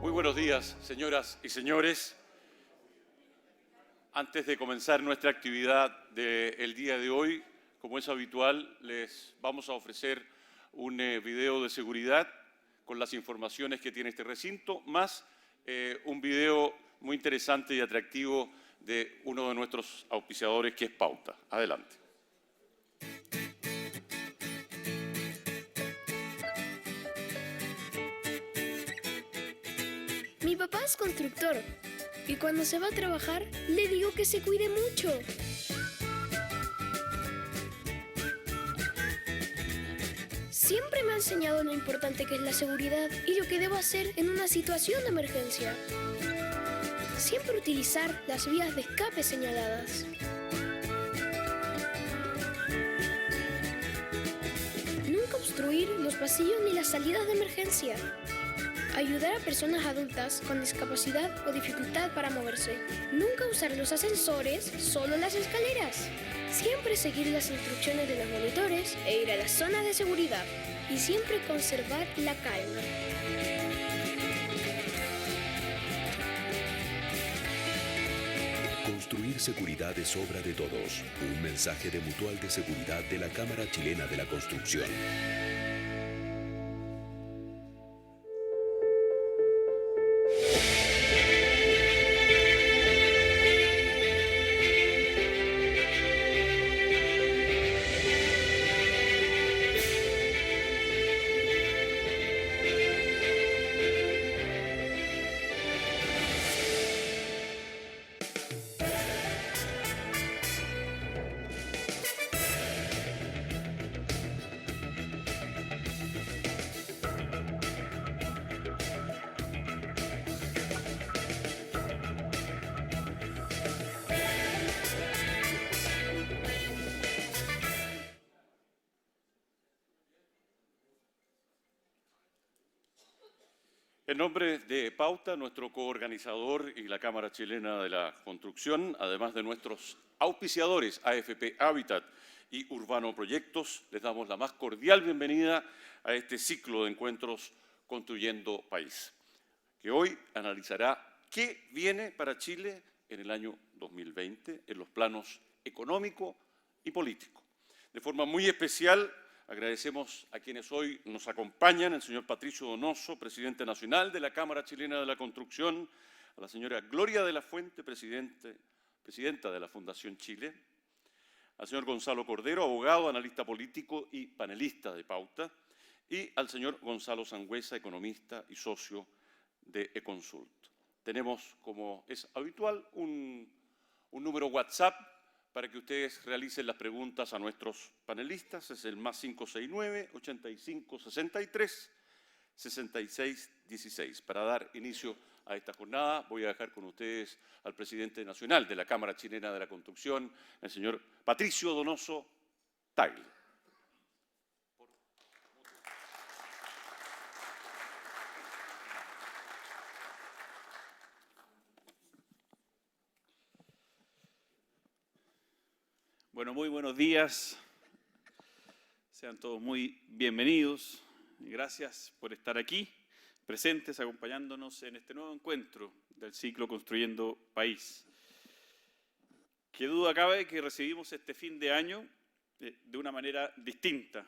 Muy buenos días, señoras y señores. Antes de comenzar nuestra actividad del día de hoy, como es habitual, les vamos a ofrecer un video de seguridad con las informaciones que tiene este recinto, más un video muy interesante y atractivo de uno de nuestros auspiciadores, que es Pauta. Adelante. Mi papá es constructor y cuando se va a trabajar le digo que se cuide mucho. Siempre me ha enseñado lo importante que es la seguridad y lo que debo hacer en una situación de emergencia. Siempre utilizar las vías de escape señaladas. Nunca obstruir los pasillos ni las salidas de emergencia. Ayudar a personas adultas con discapacidad o dificultad para moverse. Nunca usar los ascensores, solo las escaleras. Siempre seguir las instrucciones de los monitores e ir a las zonas de seguridad. Y siempre conservar la calma. Construir seguridad es obra de todos. Un mensaje de Mutual de Seguridad de la Cámara Chilena de la Construcción. En nombre de Pauta, nuestro coorganizador y la Cámara Chilena de la Construcción, además de nuestros auspiciadores AFP Habitat y Urbano Proyectos, les damos la más cordial bienvenida a este ciclo de encuentros Construyendo País, que hoy analizará qué viene para Chile en el año 2020 en los planos económico y político. De forma muy especial, agradecemos a quienes hoy nos acompañan, el señor Patricio Donoso, presidente nacional de la Cámara Chilena de la Construcción, a la señora Gloria de la Fuente, presidenta de la Fundación Chile, al señor Gonzalo Cordero, abogado, analista político y panelista de Pauta, y al señor Gonzalo Sangüesa, economista y socio de Econsult. Tenemos, como es habitual, un número WhatsApp para que ustedes realicen las preguntas a nuestros panelistas. Es el más 569-8563-6616. Para dar inicio a esta jornada, voy a dejar con ustedes al presidente nacional de la Cámara Chilena de la Construcción, el señor Patricio Donoso Tagle. Bueno, muy buenos días. Sean todos muy bienvenidos. Gracias por estar aquí, presentes, acompañándonos en este nuevo encuentro del ciclo Construyendo País. Qué duda cabe que recibimos este fin de año de una manera distinta,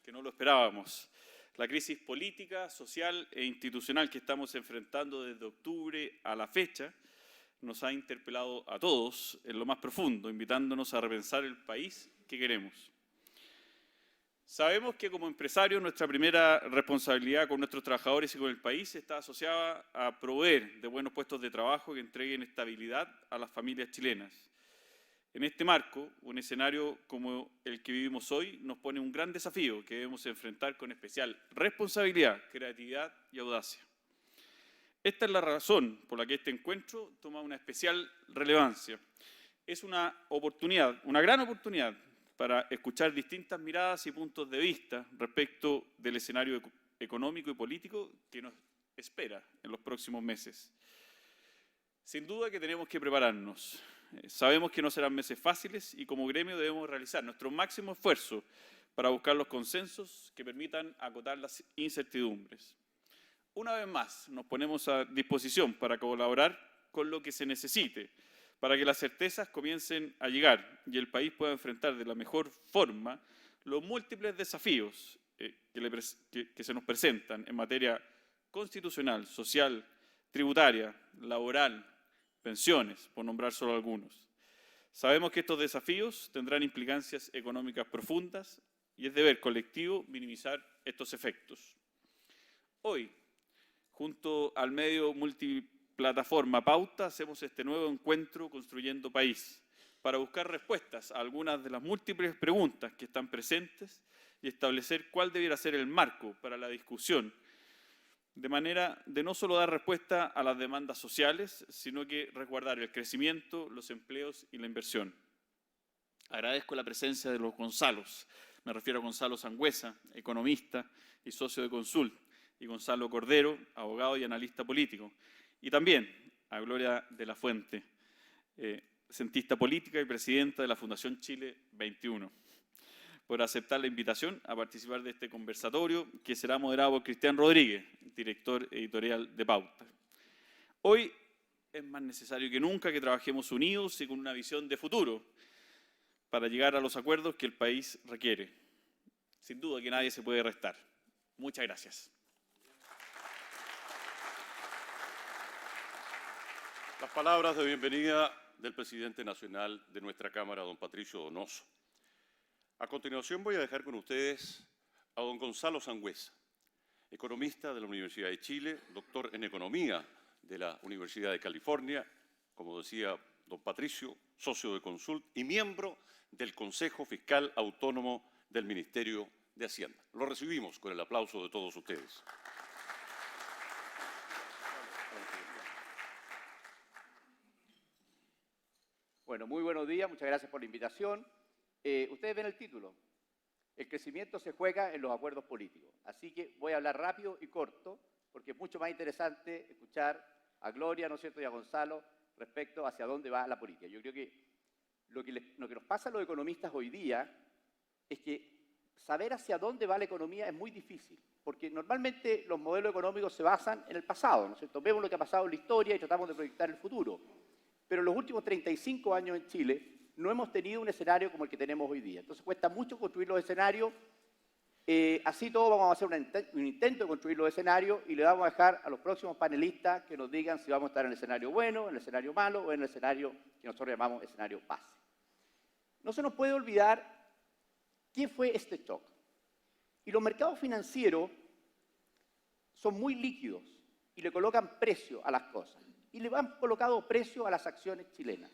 que no lo esperábamos. La crisis política, social e institucional que estamos enfrentando desde octubre a la fecha nos ha interpelado a todos en lo más profundo, invitándonos a repensar el país que queremos. Sabemos que como empresarios nuestra primera responsabilidad con nuestros trabajadores y con el país está asociada a proveer de buenos puestos de trabajo que entreguen estabilidad a las familias chilenas. En este marco, un escenario como el que vivimos hoy nos pone un gran desafío que debemos enfrentar con especial responsabilidad, creatividad y audacia. Esta es la razón por la que este encuentro toma una especial relevancia. Es una oportunidad, una gran oportunidad para escuchar distintas miradas y puntos de vista respecto del escenario económico y político que nos espera en los próximos meses. Sin duda que tenemos que prepararnos. Sabemos que no serán meses fáciles y como gremio debemos realizar nuestro máximo esfuerzo para buscar los consensos que permitan acotar las incertidumbres. una vez más nos ponemos a disposición para colaborar con lo que se necesite, para que las certezas comiencen a llegar y el país pueda enfrentar de la mejor forma los múltiples desafíos que se nos presentan en materia constitucional, social, tributaria, laboral, pensiones, por nombrar solo algunos. Sabemos que estos desafíos tendrán implicancias económicas profundas y es deber colectivo minimizar estos efectos. Hoy, junto al medio multiplataforma Pauta, hacemos este nuevo encuentro Construyendo País para buscar respuestas a algunas de las múltiples preguntas que están presentes y establecer cuál debiera ser el marco para la discusión, de manera de no solo dar respuesta a las demandas sociales, sino que resguardar el crecimiento, los empleos y la inversión. Agradezco la presencia de los Gonzalos. Me refiero a Gonzalo Sangüesa, economista y socio de Consult, y Gonzalo Cordero, abogado y analista político. Y también a Gloria de la Fuente, cientista política y presidenta de la Fundación Chile 21, por aceptar la invitación a participar de este conversatorio que será moderado por Cristian Rodríguez, director editorial de Pauta. Hoy es más necesario que nunca que trabajemos unidos y con una visión de futuro para llegar a los acuerdos que el país requiere. Sin duda que nadie se puede restar. Muchas gracias. Las palabras de bienvenida del presidente nacional de nuestra Cámara, don Patricio Donoso. A continuación voy a dejar con ustedes a don Gonzalo Sangüesa, economista de la Universidad de Chile, doctor en Economía de la Universidad de California, como decía don Patricio, socio de Consult y miembro del Consejo Fiscal Autónomo del Ministerio de Hacienda. Lo recibimos con el aplauso de todos ustedes. Bueno, muy buenos días, muchas gracias por la invitación. Ustedes ven el título, el crecimiento se juega en los acuerdos políticos. Así que voy a hablar rápido y corto, porque es mucho más interesante escuchar a Gloria, ¿no es cierto?, y a Gonzalo respecto hacia dónde va la política. Yo creo que lo que nos pasa a los economistas hoy día es que saber hacia dónde va la economía es muy difícil, porque normalmente los modelos económicos se basan en el pasado, ¿no es cierto? Vemos lo que ha pasado en la historia y tratamos de proyectar el futuro. Pero en los últimos 35 años en Chile no hemos tenido un escenario como el que tenemos hoy día. Entonces cuesta mucho construir los escenarios. Así todo vamos a hacer un intento de construir los escenarios y le vamos a dejar a los próximos panelistas que nos digan si vamos a estar en el escenario bueno, en el escenario malo o en el escenario que nosotros llamamos escenario base. No se nos puede olvidar qué fue este shock. Y los mercados financieros son muy líquidos y le colocan precio a las cosas. Y le han colocado precio a las acciones chilenas,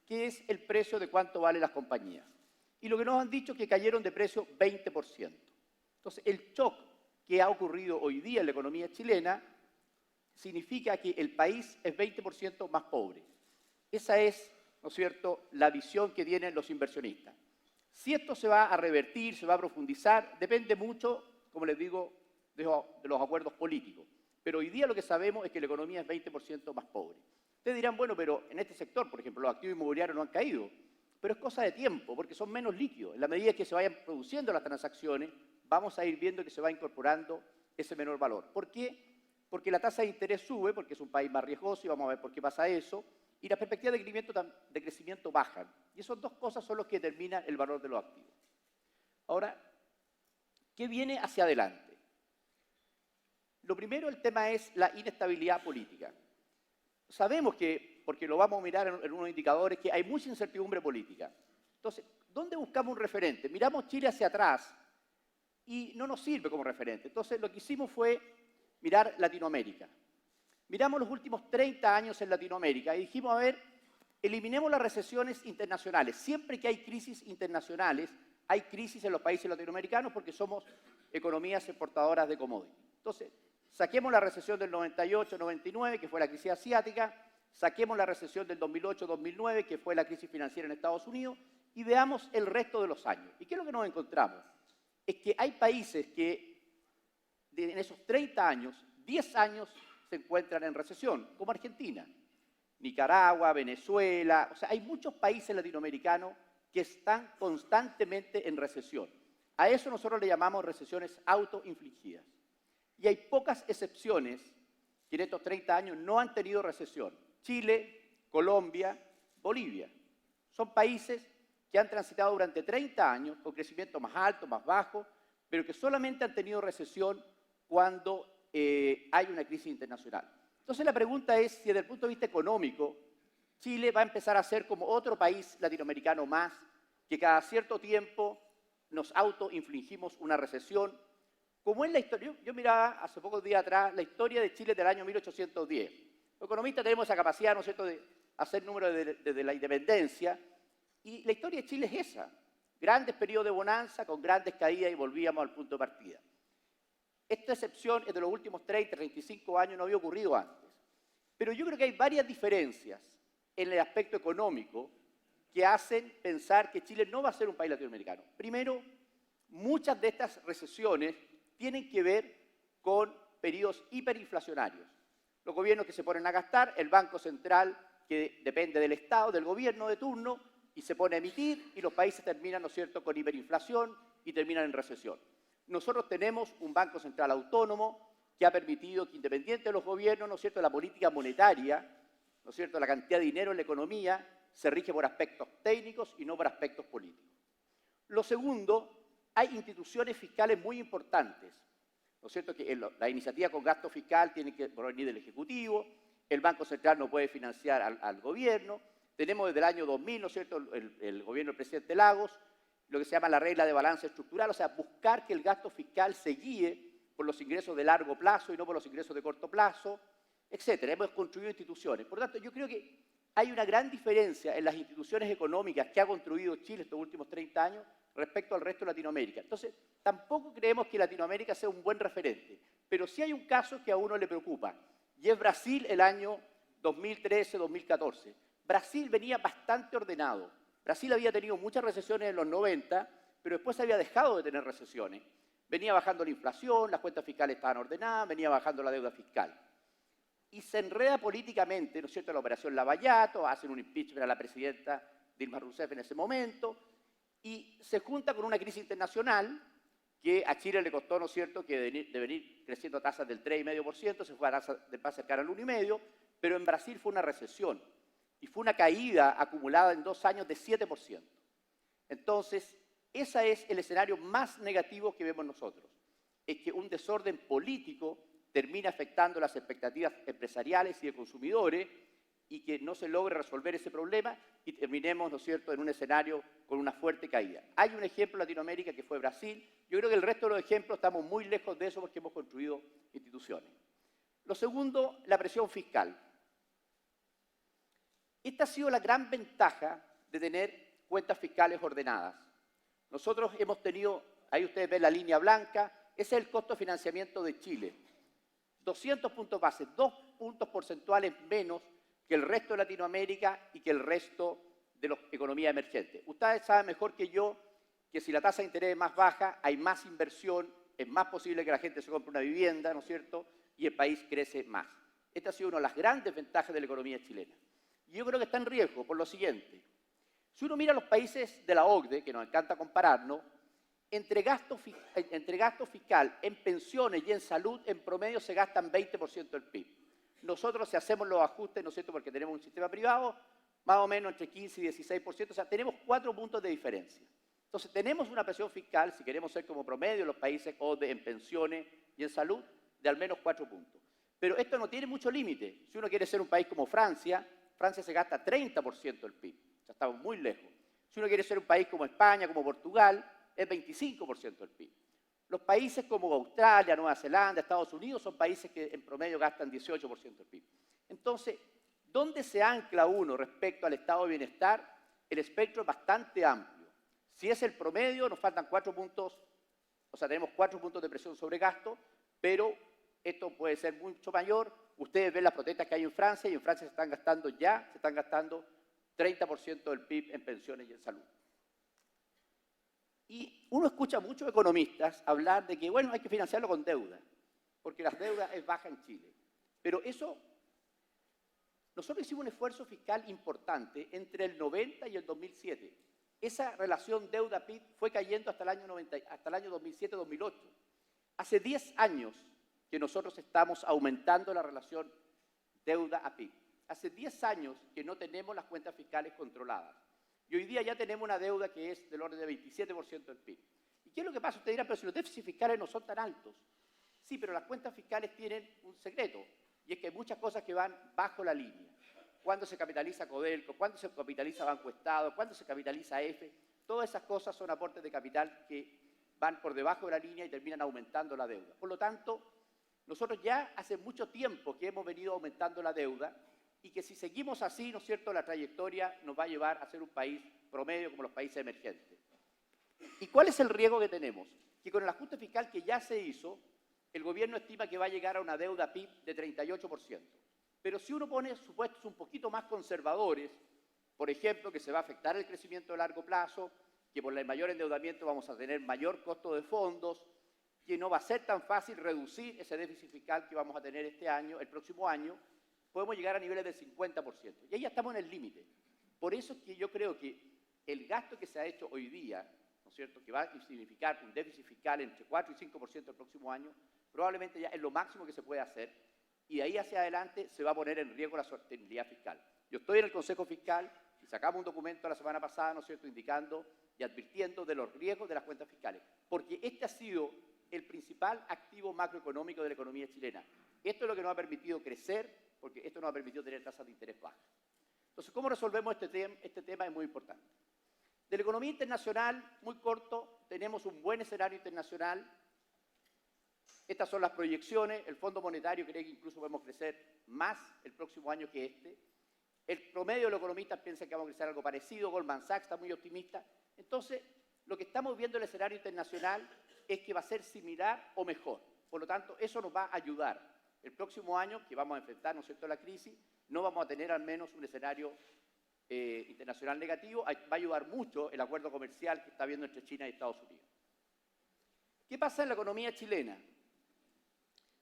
que es el precio de cuánto valen las compañías. Y lo que nos han dicho es que cayeron de precio 20%. Entonces, el shock que ha ocurrido hoy día en la economía chilena significa que el país es 20% más pobre. Esa es, ¿no es cierto?, la visión que tienen los inversionistas. Si esto se va a revertir, se va a profundizar, depende mucho, como les digo, de los acuerdos políticos. Pero hoy día lo que sabemos es que la economía es 20% más pobre. Ustedes dirán, bueno, pero en este sector, por ejemplo, los activos inmobiliarios no han caído. Pero es cosa de tiempo, porque son menos líquidos. En la medida que se vayan produciendo las transacciones, vamos a ir viendo que se va incorporando ese menor valor. ¿Por qué? Porque la tasa de interés sube, porque es un país más riesgoso y vamos a ver por qué pasa eso. Y las perspectivas de crecimiento bajan. Y esas dos cosas son las que determinan el valor de los activos. Ahora, ¿qué viene hacia adelante? Lo primero, el tema es la inestabilidad política. Sabemos que, porque lo vamos a mirar en unos indicadores, que hay mucha incertidumbre política. Entonces, ¿dónde buscamos un referente? Miramos Chile hacia atrás y no nos sirve como referente. Entonces, lo que hicimos fue mirar Latinoamérica. Miramos los últimos 30 años en Latinoamérica y dijimos, a ver, eliminemos las recesiones internacionales. Siempre que hay crisis internacionales, hay crisis en los países latinoamericanos porque somos economías exportadoras de commodities. Entonces, saquemos la recesión del 98-99, que fue la crisis asiática, saquemos la recesión del 2008-2009, que fue la crisis financiera en Estados Unidos, y veamos el resto de los años. ¿Y qué es lo que nos encontramos? Es que hay países que en esos 30 años, 10 años se encuentran en recesión, como Argentina, Nicaragua, Venezuela, o sea, hay muchos países latinoamericanos que están constantemente en recesión. A eso nosotros le llamamos recesiones autoinfligidas. Y hay pocas excepciones que en estos 30 años no han tenido recesión. Chile, Colombia, Bolivia. Son países que han transitado durante 30 años con crecimiento más alto, más bajo, pero que solamente han tenido recesión cuando hay una crisis internacional. Entonces la pregunta es si desde el punto de vista económico, Chile va a empezar a ser como otro país latinoamericano más, que cada cierto tiempo nos autoinfligimos una recesión. Como es la historia, yo miraba hace pocos días atrás la historia de Chile del año 1810. Los economistas tenemos esa capacidad, ¿no es cierto?, de hacer números desde la independencia, y la historia de Chile es esa. Grandes periodos de bonanza con grandes caídas y volvíamos al punto de partida. Esta excepción es de los últimos 30, 35 años, no había ocurrido antes. Pero yo creo que hay varias diferencias en el aspecto económico que hacen pensar que Chile no va a ser un país latinoamericano. Primero, muchas de estas recesiones tienen que ver con periodos hiperinflacionarios. Los gobiernos que se ponen a gastar, el Banco Central, que depende del Estado, del gobierno de turno, y se pone a emitir, y los países terminan, ¿no es cierto?, con hiperinflación y terminan en recesión. Nosotros tenemos un Banco Central autónomo que ha permitido que, independiente de los gobiernos, ¿no es cierto?, la política monetaria, ¿no es cierto?, la cantidad de dinero en la economía se rige por aspectos técnicos y no por aspectos políticos. Lo segundo, hay instituciones fiscales muy importantes, ¿no es cierto?, que la iniciativa con gasto fiscal tiene que provenir del Ejecutivo, el Banco Central no puede financiar al gobierno, tenemos desde el año 2000, ¿no es cierto?, el gobierno del presidente Lagos, lo que se llama la regla de balance estructural, o sea, buscar que el gasto fiscal se guíe por los ingresos de largo plazo y no por los ingresos de corto plazo, etcétera. Hemos construido instituciones. Por lo tanto, yo creo que hay una gran diferencia en las instituciones económicas que ha construido Chile estos últimos 30 años respecto al resto de Latinoamérica. Entonces, tampoco creemos que Latinoamérica sea un buen referente, pero sí hay un caso que a uno le preocupa, y es Brasil el año 2013-2014. Brasil venía bastante ordenado. Brasil había tenido muchas recesiones en los 90, pero después había dejado de tener recesiones. Venía bajando la inflación, las cuentas fiscales estaban ordenadas, venía bajando la deuda fiscal. Y se enreda políticamente, ¿no es cierto?, la operación Lavallato, hacen un impeachment a la presidenta Dilma Rousseff en ese momento, y se junta con una crisis internacional que a Chile le costó, ¿no es cierto?, que de venir creciendo a tasas del 3,5%, se fue a tasas de más cercana al 1,5%, pero en Brasil fue una recesión. Y fue una caída acumulada en 2 años de 7%. Entonces, ese es el escenario más negativo que vemos nosotros. Es que un desorden político termina afectando las expectativas empresariales y de consumidores y que no se logre resolver ese problema y terminemos, ¿no es cierto?, en un escenario con una fuerte caída. Hay un ejemplo en Latinoamérica que fue Brasil. Yo creo que el resto de los ejemplos estamos muy lejos de eso porque hemos construido instituciones. Lo segundo, la presión fiscal. Esta ha sido la gran ventaja de tener cuentas fiscales ordenadas. Nosotros hemos tenido, ahí ustedes ven la línea blanca, ese es el costo de financiamiento de Chile. 200 puntos base, 2 puntos porcentuales menos que el resto de Latinoamérica y que el resto de las economías emergentes. Ustedes saben mejor que yo que si la tasa de interés es más baja, hay más inversión, es más posible que la gente se compre una vivienda, ¿no es cierto?, y el país crece más. Esta ha sido una de las grandes ventajas de la economía chilena. Yo creo que está en riesgo por lo siguiente. Si uno mira los países de la OCDE, que nos encanta compararnos, entre gasto fiscal en pensiones y en salud, en promedio se gastan 20% del PIB. Nosotros, si hacemos los ajustes, ¿no es cierto?, porque tenemos un sistema privado, más o menos entre 15 y 16%, o sea, tenemos 4 puntos de diferencia. Entonces, tenemos una presión fiscal, si queremos ser como promedio los países OCDE en pensiones y en salud, de al menos 4 puntos. Pero esto no tiene mucho límite. Si uno quiere ser un país como Francia, Francia se gasta 30% del PIB, o sea, estamos muy lejos. Si uno quiere ser un país como España, como Portugal, es 25% del PIB. Los países como Australia, Nueva Zelanda, Estados Unidos son países que en promedio gastan 18% del PIB. Entonces, ¿dónde se ancla uno respecto al estado de bienestar? El espectro es bastante amplio. Si es el promedio, nos faltan 4 puntos, o sea, tenemos 4 puntos de presión sobre gasto, pero esto puede ser mucho mayor. Ustedes ven las protestas que hay en Francia y en Francia se están gastando 30% del PIB en pensiones y en salud. Y uno escucha a muchos economistas hablar de que, bueno, hay que financiarlo con deuda, porque la deuda es baja en Chile. Pero eso, nosotros hicimos un esfuerzo fiscal importante entre el 90 y el 2007. Esa relación deuda-PIB fue cayendo hasta el año 2007-2008. Hace 10 años que nosotros estamos aumentando la relación deuda a PIB. Hace 10 años que no tenemos las cuentas fiscales controladas. Y hoy día ya tenemos una deuda que es del orden de 27% del PIB. ¿Y qué es lo que pasa? Usted dirá, pero si los déficits fiscales no son tan altos. Sí, pero las cuentas fiscales tienen un secreto, y es que hay muchas cosas que van bajo la línea. Cuándo se capitaliza Codelco, cuándo se capitaliza Banco Estado, cuándo se capitaliza EFE, todas esas cosas son aportes de capital que van por debajo de la línea y terminan aumentando la deuda. Por lo tanto, nosotros ya hace mucho tiempo que hemos venido aumentando la deuda y que si seguimos así, ¿no es cierto?, la trayectoria nos va a llevar a ser un país promedio como los países emergentes. ¿Y cuál es el riesgo que tenemos? Que con el ajuste fiscal que ya se hizo, el gobierno estima que va a llegar a una deuda PIB de 38%. Pero si uno pone supuestos un poquito más conservadores, por ejemplo, que se va a afectar el crecimiento a largo plazo, que por el mayor endeudamiento vamos a tener mayor costo de fondos, que no va a ser tan fácil reducir ese déficit fiscal que vamos a tener este año, el próximo año, podemos llegar a niveles del 50%. Y ahí ya estamos en el límite. Por eso es que yo creo que el gasto que se ha hecho hoy día, ¿no es cierto?, que va a significar un déficit fiscal entre 4 y 5% el próximo año, probablemente ya es lo máximo que se puede hacer, y de ahí hacia adelante se va a poner en riesgo la sostenibilidad fiscal. Yo estoy en el Consejo Fiscal y sacamos un documento la semana pasada, ¿no es cierto?, indicando y advirtiendo de los riesgos de las cuentas fiscales, porque este ha sido el principal activo macroeconómico de la economía chilena. Esto es lo que nos ha permitido crecer, porque esto nos ha permitido tener tasas de interés bajas. Entonces, ¿cómo resolvemos este tema? Es muy importante. De la economía internacional, muy corto, tenemos un buen escenario internacional. Estas son las proyecciones. El Fondo Monetario cree que incluso podemos crecer más el próximo año que este. El promedio de los economistas piensa que vamos a crecer algo parecido. Goldman Sachs está muy optimista. Entonces, lo que estamos viendo en el escenario internacional es que va a ser similar o mejor. Por lo tanto, eso nos va a ayudar. El próximo año, que vamos a enfrentar, ¿no es cierto?, la crisis, no vamos a tener al menos un escenario internacional negativo. Va a ayudar mucho el acuerdo comercial que está habiendo entre China y Estados Unidos. ¿Qué pasa en la economía chilena?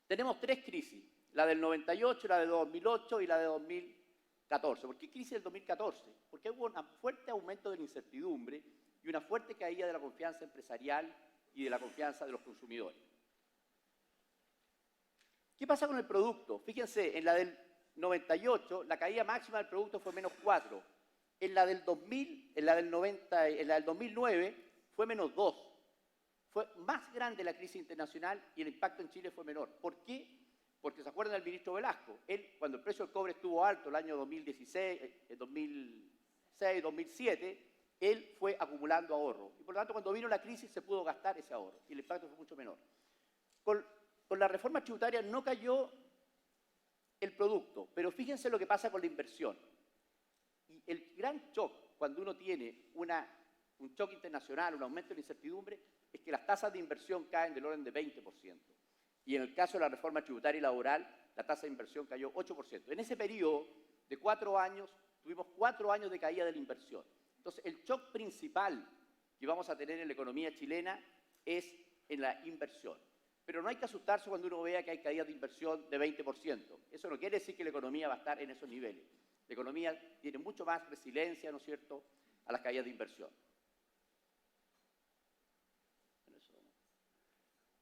Tenemos 3 crisis, la del 98, la de 2008 y la de 2014. ¿Por qué crisis del 2014? Porque hubo un fuerte aumento de la incertidumbre y una fuerte caída de la confianza empresarial y de la confianza de los consumidores. ¿Qué pasa con el producto? Fíjense, en la del 98, la caída máxima del producto fue menos 4. En la del 2000, en la del 2009 fue menos 2. Fue más grande la crisis internacional y el impacto en Chile fue menor. ¿Por qué? Porque se acuerdan del ministro Velasco. Él, cuando el precio del cobre estuvo alto, el año 2006, 2007, él fue acumulando ahorro. Y por lo tanto, cuando vino la crisis, se pudo gastar ese ahorro y el impacto fue mucho menor. Con la reforma tributaria no cayó el producto, pero fíjense lo que pasa con la inversión. Y el gran shock, cuando uno tiene un shock internacional, un aumento de la incertidumbre, es que las tasas de inversión caen del orden de 20%. Y en el caso de la reforma tributaria y laboral, la tasa de inversión cayó 8%. En ese periodo de 4 años, tuvimos 4 años de caída de la inversión. Entonces, el shock principal que vamos a tener en la economía chilena es en la inversión. Pero no hay que asustarse cuando uno vea que hay caídas de inversión de 20%. Eso no quiere decir que la economía va a estar en esos niveles. La economía tiene mucho más resiliencia, ¿no es cierto?, a las caídas de inversión.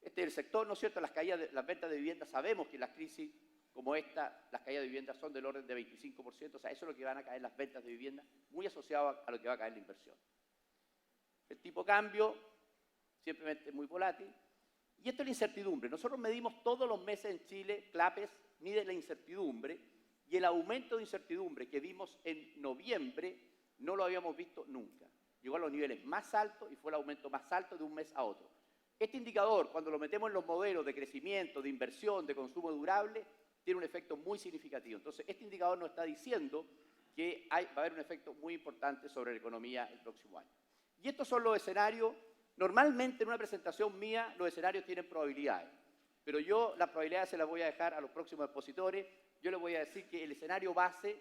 Este es el sector, ¿no es cierto?, las ventas de viviendas. Sabemos que en las crisis como esta, las caídas de viviendas son del orden de 25%. O sea, eso es lo que van a caer las ventas de vivienda, muy asociado a lo que va a caer la inversión. El tipo de cambio, simplemente muy volátil. Y esto es la incertidumbre. Nosotros medimos todos los meses en Chile, CLAPES mide la incertidumbre, y el aumento de incertidumbre que vimos en noviembre no lo habíamos visto nunca. Llegó a los niveles más altos y fue el aumento más alto de un mes a otro. Este indicador, cuando lo metemos en los modelos de crecimiento, de inversión, de consumo durable, tiene un efecto muy significativo. Entonces, este indicador nos está diciendo que va a haber un efecto muy importante sobre la economía el próximo año. Y estos son los escenarios. Normalmente en una presentación mía los escenarios tienen probabilidades, pero yo las probabilidades se las voy a dejar a los próximos expositores. Yo les voy a decir que el escenario base,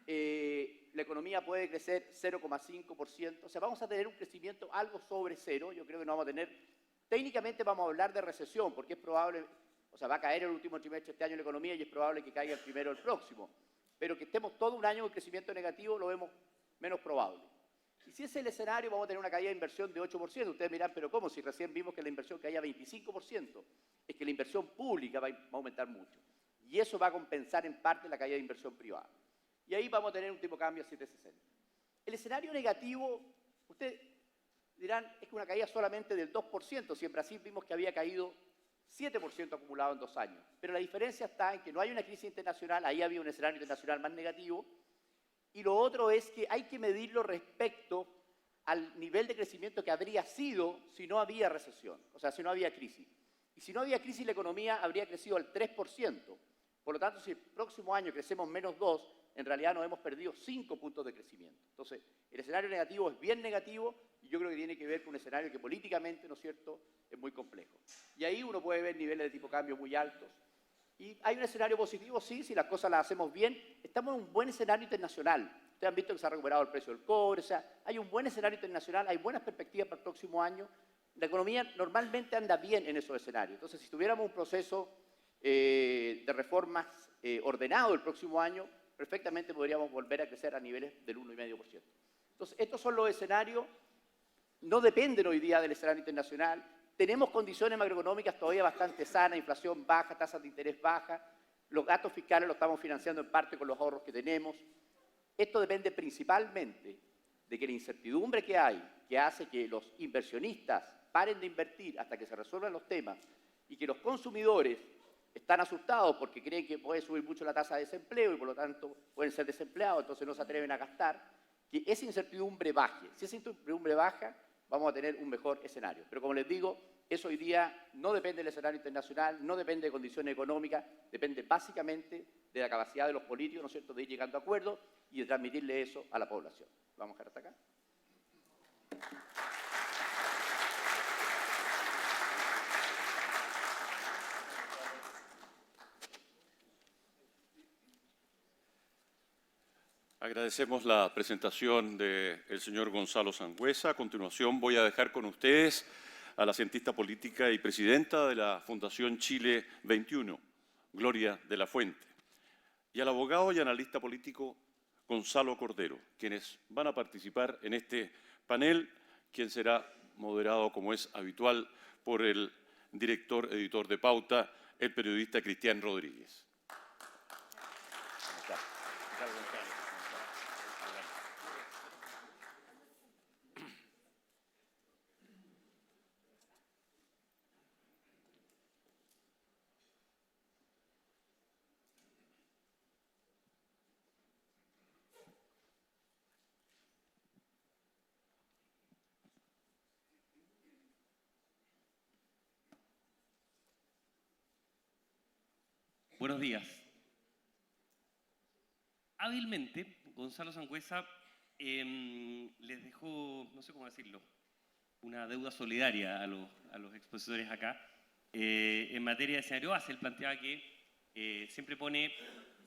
la economía puede crecer 0,5%, o sea, vamos a tener un crecimiento algo sobre cero. Yo creo que no vamos a tener, técnicamente vamos a hablar de recesión, porque es probable, o sea, va a caer el último trimestre de este año la economía y es probable que caiga el primero el próximo, pero que estemos todo un año con crecimiento negativo lo vemos menos probable. Y si ese es el escenario, vamos a tener una caída de inversión de 8%. Ustedes dirán, pero ¿cómo? Si recién vimos que la inversión caía 25%. Es que la inversión pública va a aumentar mucho. Y eso va a compensar en parte la caída de inversión privada. Y ahí vamos a tener un tipo de cambio a 7.60. El escenario negativo, ustedes dirán, es que una caída solamente del 2%. Si en Brasil vimos que había caído 7% acumulado en 2 años. Pero la diferencia está en que no hay una crisis internacional, ahí había un escenario internacional más negativo. Y lo otro es que hay que medirlo respecto al nivel de crecimiento que habría sido si no había recesión, o sea, si no había crisis. Y si no había crisis, la economía habría crecido al 3%. Por lo tanto, si el próximo año crecemos menos 2, en realidad nos hemos perdido 5 puntos de crecimiento. Entonces, el escenario negativo es bien negativo y yo creo que tiene que ver con un escenario que políticamente, ¿no es cierto?, es muy complejo. Y ahí uno puede ver niveles de tipo de cambio muy altos. Y hay un escenario positivo, sí, si las cosas las hacemos bien. Estamos en un buen escenario internacional. Ustedes han visto que se ha recuperado el precio del cobre, o sea, hay un buen escenario internacional, hay buenas perspectivas para el próximo año. La economía normalmente anda bien en esos escenarios. Entonces, si tuviéramos un proceso de reformas ordenado el próximo año, perfectamente podríamos volver a crecer a niveles del 1,5%. Entonces, estos son los escenarios, no dependen hoy día del escenario internacional. Tenemos condiciones macroeconómicas todavía bastante sanas, inflación baja, tasas de interés bajas, los gastos fiscales los estamos financiando en parte con los ahorros que tenemos. Esto depende principalmente de que la incertidumbre que hay, que hace que los inversionistas paren de invertir hasta que se resuelvan los temas y que los consumidores están asustados porque creen que puede subir mucho la tasa de desempleo y por lo tanto pueden ser desempleados, entonces no se atreven a gastar, que esa incertidumbre baje. Si esa incertidumbre baja, vamos a tener un mejor escenario. Pero como les digo, eso hoy día no depende del escenario internacional, no depende de condiciones económicas, depende básicamente de la capacidad de los políticos, ¿no es cierto?, de ir llegando a acuerdos y de transmitirle eso a la población. Vamos a dejar hasta acá. Agradecemos la presentación del señor Gonzalo Sangüesa. A continuación voy a dejar con ustedes a la cientista política y presidenta de la Fundación Chile 21, Gloria de la Fuente, y al abogado y analista político Gonzalo Cordero, quienes van a participar en este panel, quien será moderado, como es habitual, por el editor de Pauta, el periodista Cristian Rodríguez. Buenos días. Hábilmente, Gonzalo Sangüesa les dejó, no sé cómo decirlo, una deuda solidaria a los expositores acá. En materia de escenario base, él planteaba que siempre pone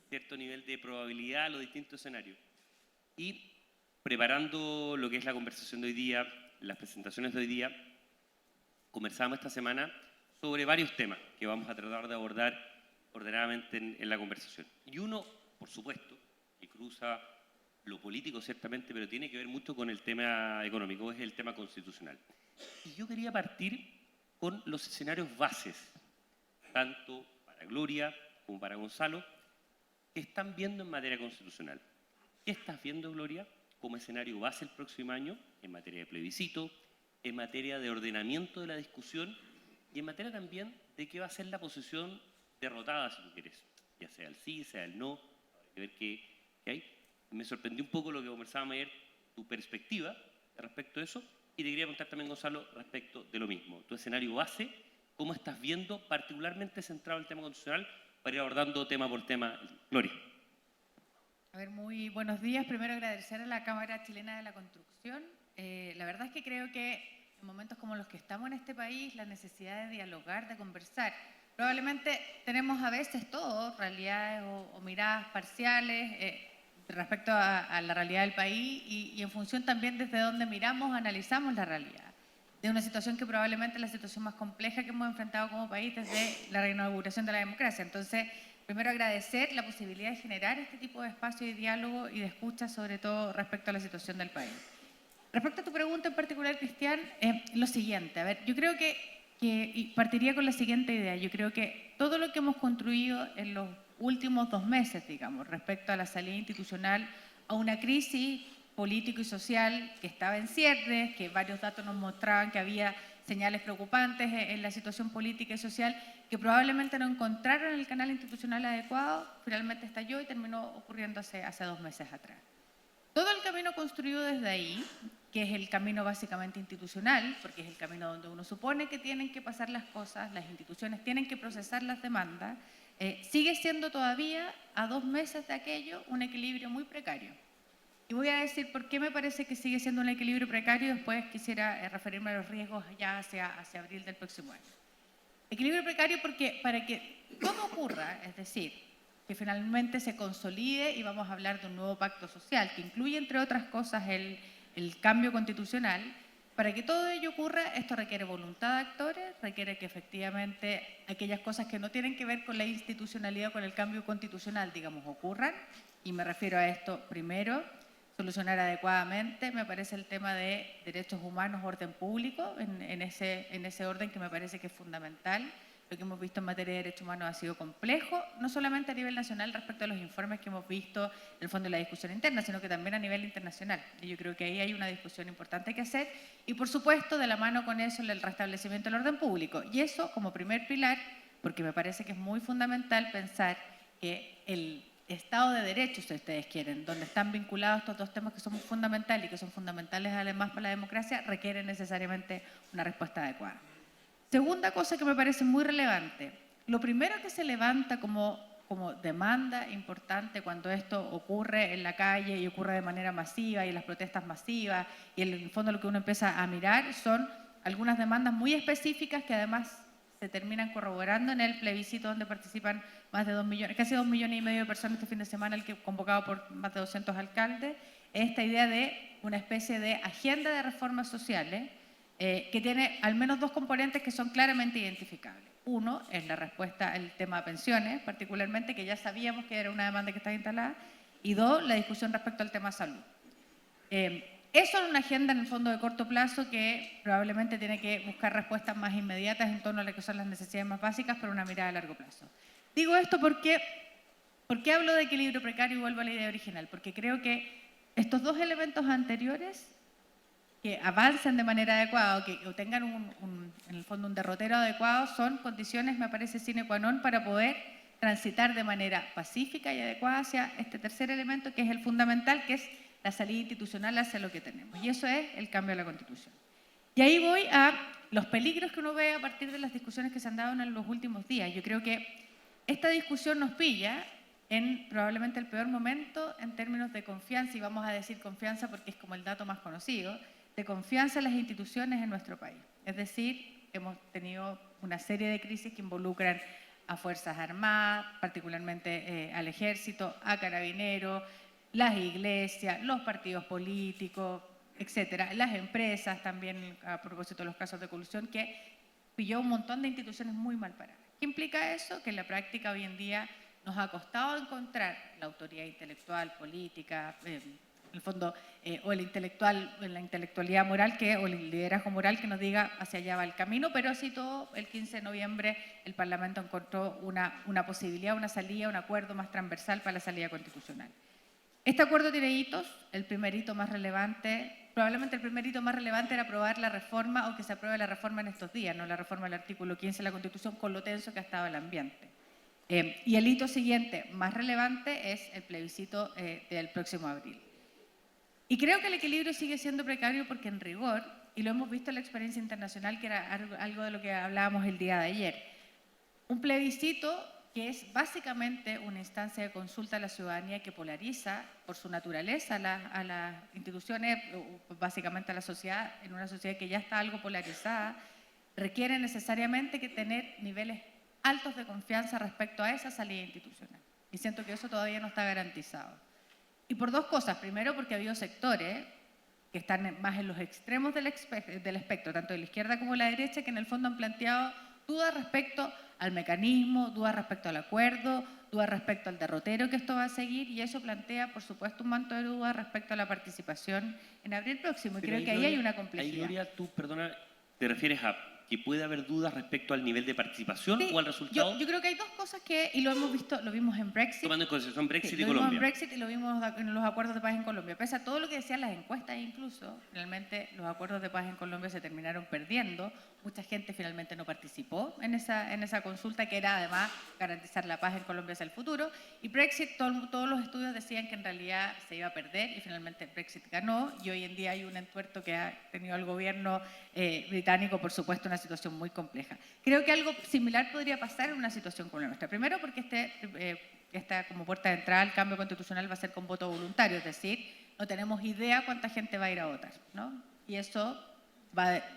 cierto nivel de probabilidad a los distintos escenarios. Y preparando lo que es la conversación de hoy día, las presentaciones de hoy día, conversábamos esta semana sobre varios temas que vamos a tratar de abordar ordenadamente en la conversación. Y uno, por supuesto, que cruza lo político ciertamente, pero tiene que ver mucho con el tema económico, es el tema constitucional. Y yo quería partir con los escenarios bases, tanto para Gloria como para Gonzalo, que están viendo en materia constitucional. ¿Qué estás viendo, Gloria, como escenario base el próximo año en materia de plebiscito, en materia de ordenamiento de la discusión y en materia también de qué va a ser la posición derrotada, si tú quieres, ya sea el sí, sea el no, hay que ver qué hay. Me sorprendió un poco lo que conversábamos ayer, tu perspectiva respecto a eso, y te quería contar también, Gonzalo, respecto de lo mismo. Tu escenario base, cómo estás viendo, particularmente centrado en el tema constitucional, para ir abordando tema por tema. Gloria. A ver, muy buenos días. Primero agradecer a la Cámara Chilena de la Construcción. La verdad es que creo que en momentos como los que estamos en este país, la necesidad de dialogar, de conversar, probablemente tenemos a veces todos realidades o miradas parciales respecto a la realidad del país y en función también desde donde miramos, analizamos la realidad. De una situación que probablemente es la situación más compleja que hemos enfrentado como país desde la reinauguración de la democracia. Entonces, primero agradecer la posibilidad de generar este tipo de espacio de diálogo y de escucha, sobre todo respecto a la situación del país. Respecto a tu pregunta en particular, Cristian, lo siguiente. A ver, yo creo y partiría con la siguiente idea. Yo creo que todo lo que hemos construido en los últimos 2 meses, digamos, respecto a la salida institucional, a una crisis político y social que estaba en cierres, que varios datos nos mostraban que había señales preocupantes en la situación política y social, que probablemente no encontraron el canal institucional adecuado, finalmente estalló y terminó ocurriendo hace 2 meses atrás. Todo el camino construido desde ahí, que es el camino básicamente institucional, porque es el camino donde uno supone que tienen que pasar las cosas, las instituciones tienen que procesar las demandas, sigue siendo todavía, a 2 meses de aquello, un equilibrio muy precario. Y voy a decir por qué me parece que sigue siendo un equilibrio precario y después quisiera referirme a los riesgos ya hacia abril del próximo año. Equilibrio precario porque para que todo ocurra, es decir, que finalmente se consolide y vamos a hablar de un nuevo pacto social que incluye, entre otras cosas, el cambio constitucional, para que todo ello ocurra, esto requiere voluntad de actores, requiere que efectivamente aquellas cosas que no tienen que ver con la institucionalidad o con el cambio constitucional, digamos, ocurran, y me refiero a esto primero, solucionar adecuadamente, me parece el tema de derechos humanos, orden público, en ese orden que me parece que es fundamental. Lo que hemos visto en materia de derechos humanos ha sido complejo, no solamente a nivel nacional respecto a los informes que hemos visto en el fondo de la discusión interna, sino que también a nivel internacional. Y yo creo que ahí hay una discusión importante que hacer y, por supuesto, de la mano con eso, el restablecimiento del orden público. Y eso como primer pilar, porque me parece que es muy fundamental pensar que el Estado de Derecho, si ustedes quieren, donde están vinculados estos 2 temas que son muy fundamentales y que son fundamentales además para la democracia, requieren necesariamente una respuesta adecuada. Segunda cosa que me parece muy relevante, lo primero que se levanta como demanda importante cuando esto ocurre en la calle y ocurre de manera masiva y en las protestas masivas y en el fondo lo que uno empieza a mirar son algunas demandas muy específicas que además se terminan corroborando en el plebiscito donde participan más de 2 millones, casi 2,5 millones de personas este fin de semana, el que convocado por más de 200 alcaldes, esta idea de una especie de agenda de reformas sociales que tiene al menos 2 componentes que son claramente identificables. Uno es la respuesta al tema de pensiones, particularmente, que ya sabíamos que era una demanda que estaba instalada, y 2, la discusión respecto al tema salud. Eso es una agenda en el fondo de corto plazo que probablemente tiene que buscar respuestas más inmediatas en torno a lo que son las necesidades más básicas, pero una mirada a largo plazo. Digo esto porque hablo de equilibrio precario y vuelvo a la idea original, porque creo que estos 2 elementos anteriores que avancen de manera adecuada o tengan en el fondo un derrotero adecuado son condiciones, me parece, sine qua non para poder transitar de manera pacífica y adecuada hacia este tercer elemento que es el fundamental, que es la salida institucional hacia lo que tenemos. Y eso es el cambio de la Constitución. Y ahí voy a los peligros que uno ve a partir de las discusiones que se han dado en los últimos días. Yo creo que esta discusión nos pilla en probablemente el peor momento en términos de confianza, y vamos a decir confianza porque es como el dato más conocido, de confianza en las instituciones en nuestro país. Es decir, hemos tenido una serie de crisis que involucran a Fuerzas Armadas, particularmente al Ejército, a Carabineros, las iglesias, los partidos políticos, etcétera, las empresas también, a propósito de los casos de colusión, que pilló un montón de instituciones muy mal paradas. ¿Qué implica eso? Que en la práctica hoy en día nos ha costado encontrar la autoridad intelectual, política, en el fondo, o la intelectualidad moral o el liderazgo moral que nos diga hacia allá va el camino, pero así todo, el 15 de noviembre el Parlamento encontró una posibilidad, una salida, un acuerdo más transversal para la salida constitucional. Este acuerdo tiene hitos, el primer hito más relevante, probablemente el primer hito más relevante era aprobar la reforma o que se apruebe la reforma en estos días, no la reforma del artículo 15 de la Constitución con lo tenso que ha estado el ambiente. Y el hito siguiente más relevante es el plebiscito del próximo abril. Y creo que el equilibrio sigue siendo precario porque en rigor, y lo hemos visto en la experiencia internacional, que era algo de lo que hablábamos el día de ayer, un plebiscito que es básicamente una instancia de consulta a la ciudadanía que polariza por su naturaleza a las instituciones, básicamente a la sociedad, en una sociedad que ya está algo polarizada, requiere necesariamente que tener niveles altos de confianza respecto a esa salida institucional. Y siento que eso todavía no está garantizado. Y por 2 cosas. Primero, porque ha habido sectores que están más en los extremos del espectro, tanto de la izquierda como de la derecha, que en el fondo han planteado dudas respecto al mecanismo, dudas respecto al acuerdo, dudas respecto al derrotero que esto va a seguir, y eso plantea, por supuesto, un manto de dudas respecto a la participación en abril próximo. Y Pero creo que ahí Gloria, hay una complejidad. Ahí, Gloria, tú, perdona, ¿te refieres a que puede haber dudas respecto al nivel de participación Sí, o al resultado? yo creo que hay dos cosas que, y lo hemos visto, lo vimos en Brexit. Tomando en consideración Brexit y Lo vimos en Colombia. Brexit y lo vimos en los acuerdos de paz en Colombia. Pese a todo lo que decían las encuestas incluso, finalmente los acuerdos de paz en Colombia se terminaron perdiendo. Mucha gente finalmente no participó en esa consulta, que era además garantizar la paz en Colombia hacia el futuro. Y Brexit, todos los estudios decían que en realidad se iba a perder, y finalmente Brexit ganó, y hoy en día hay un entuerto que ha tenido el gobierno británico, por supuesto, una situación muy compleja. Creo que algo similar podría pasar en una situación como la nuestra. Primero, porque esta como puerta de entrada al cambio constitucional va a ser con voto voluntario, es decir, no tenemos idea cuánta gente va a ir a votar, ¿no? Y eso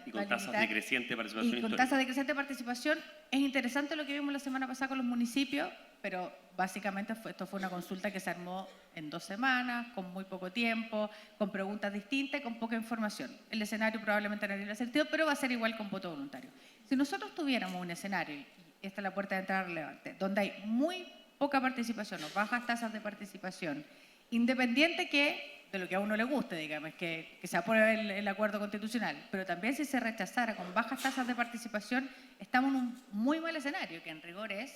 y con tasas de creciente participación y con histórica. tasas de creciente participación. Es interesante lo que vimos la semana pasada con los municipios, pero básicamente esto fue una consulta que se armó en 2 semanas, con muy poco tiempo, con preguntas distintas, con poca información. El escenario probablemente no tiene sentido, pero va a ser igual con voto voluntario. Si nosotros tuviéramos un escenario, y esta es la puerta de entrada relevante, donde hay muy poca participación o bajas tasas de participación, independiente de lo que a uno le guste, digamos, que se apruebe el acuerdo constitucional, pero también si se rechazara con bajas tasas de participación, estamos en un muy mal escenario, que en rigor es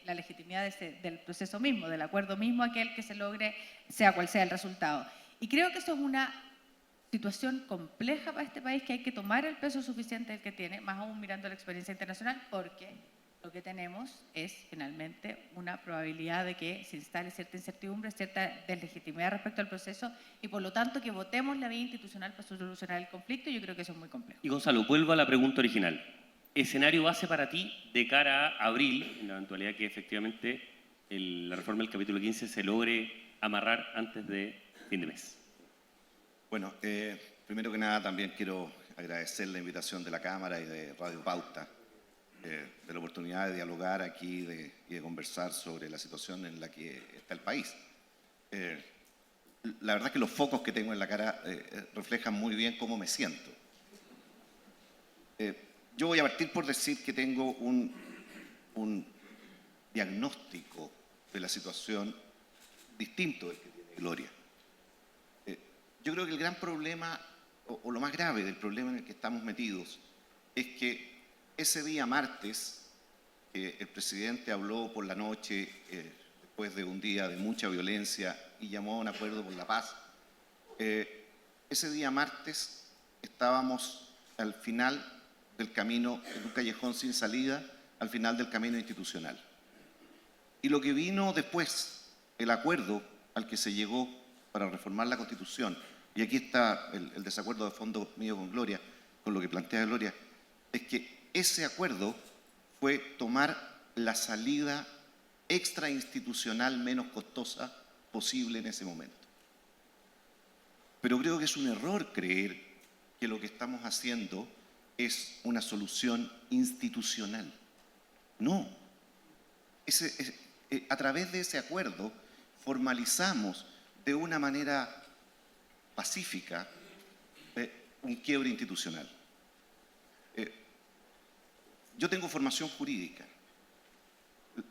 la legitimidad del proceso mismo, del acuerdo mismo, aquel que se logre, sea cual sea el resultado. Y creo que eso es una situación compleja para este país, que hay que tomar el peso suficiente del que tiene, más aún mirando la experiencia internacional, porque lo que tenemos es finalmente una probabilidad de que se instale cierta incertidumbre, cierta deslegitimidad respecto al proceso, y por lo tanto que votemos la vía institucional para solucionar el conflicto. Yo creo que eso es muy complejo. Y Gonzalo, vuelvo a la pregunta original. ¿Escenario base para ti de cara a abril, en la eventualidad que efectivamente la reforma del capítulo 15 se logre amarrar antes de fin de mes? Bueno, primero que nada también quiero agradecer la invitación de la Cámara y de Radio Pauta, de la oportunidad de dialogar aquí y de conversar sobre la situación en la que está el país. La verdad que los focos que tengo en la cara reflejan muy bien cómo me siento. Yo voy a partir por decir que tengo un diagnóstico de la situación distinto del que tiene Gloria. Yo creo que el gran problema, o lo más grave del problema en el que estamos metidos, es que ese día martes, que el presidente habló por la noche, después de un día de mucha violencia, y llamó a un acuerdo por la paz, ese día martes estábamos al final del camino, en un callejón sin salida, al final del camino institucional. Y lo que vino después, el acuerdo al que se llegó para reformar la Constitución, y aquí está el desacuerdo de fondo mío con Gloria, con lo que plantea Gloria, es que ese acuerdo fue tomar la salida extrainstitucional menos costosa posible en ese momento. Pero creo que es un error creer que lo que estamos haciendo es una solución institucional. No. A través de ese acuerdo formalizamos de una manera pacífica un quiebre institucional. Yo tengo formación jurídica.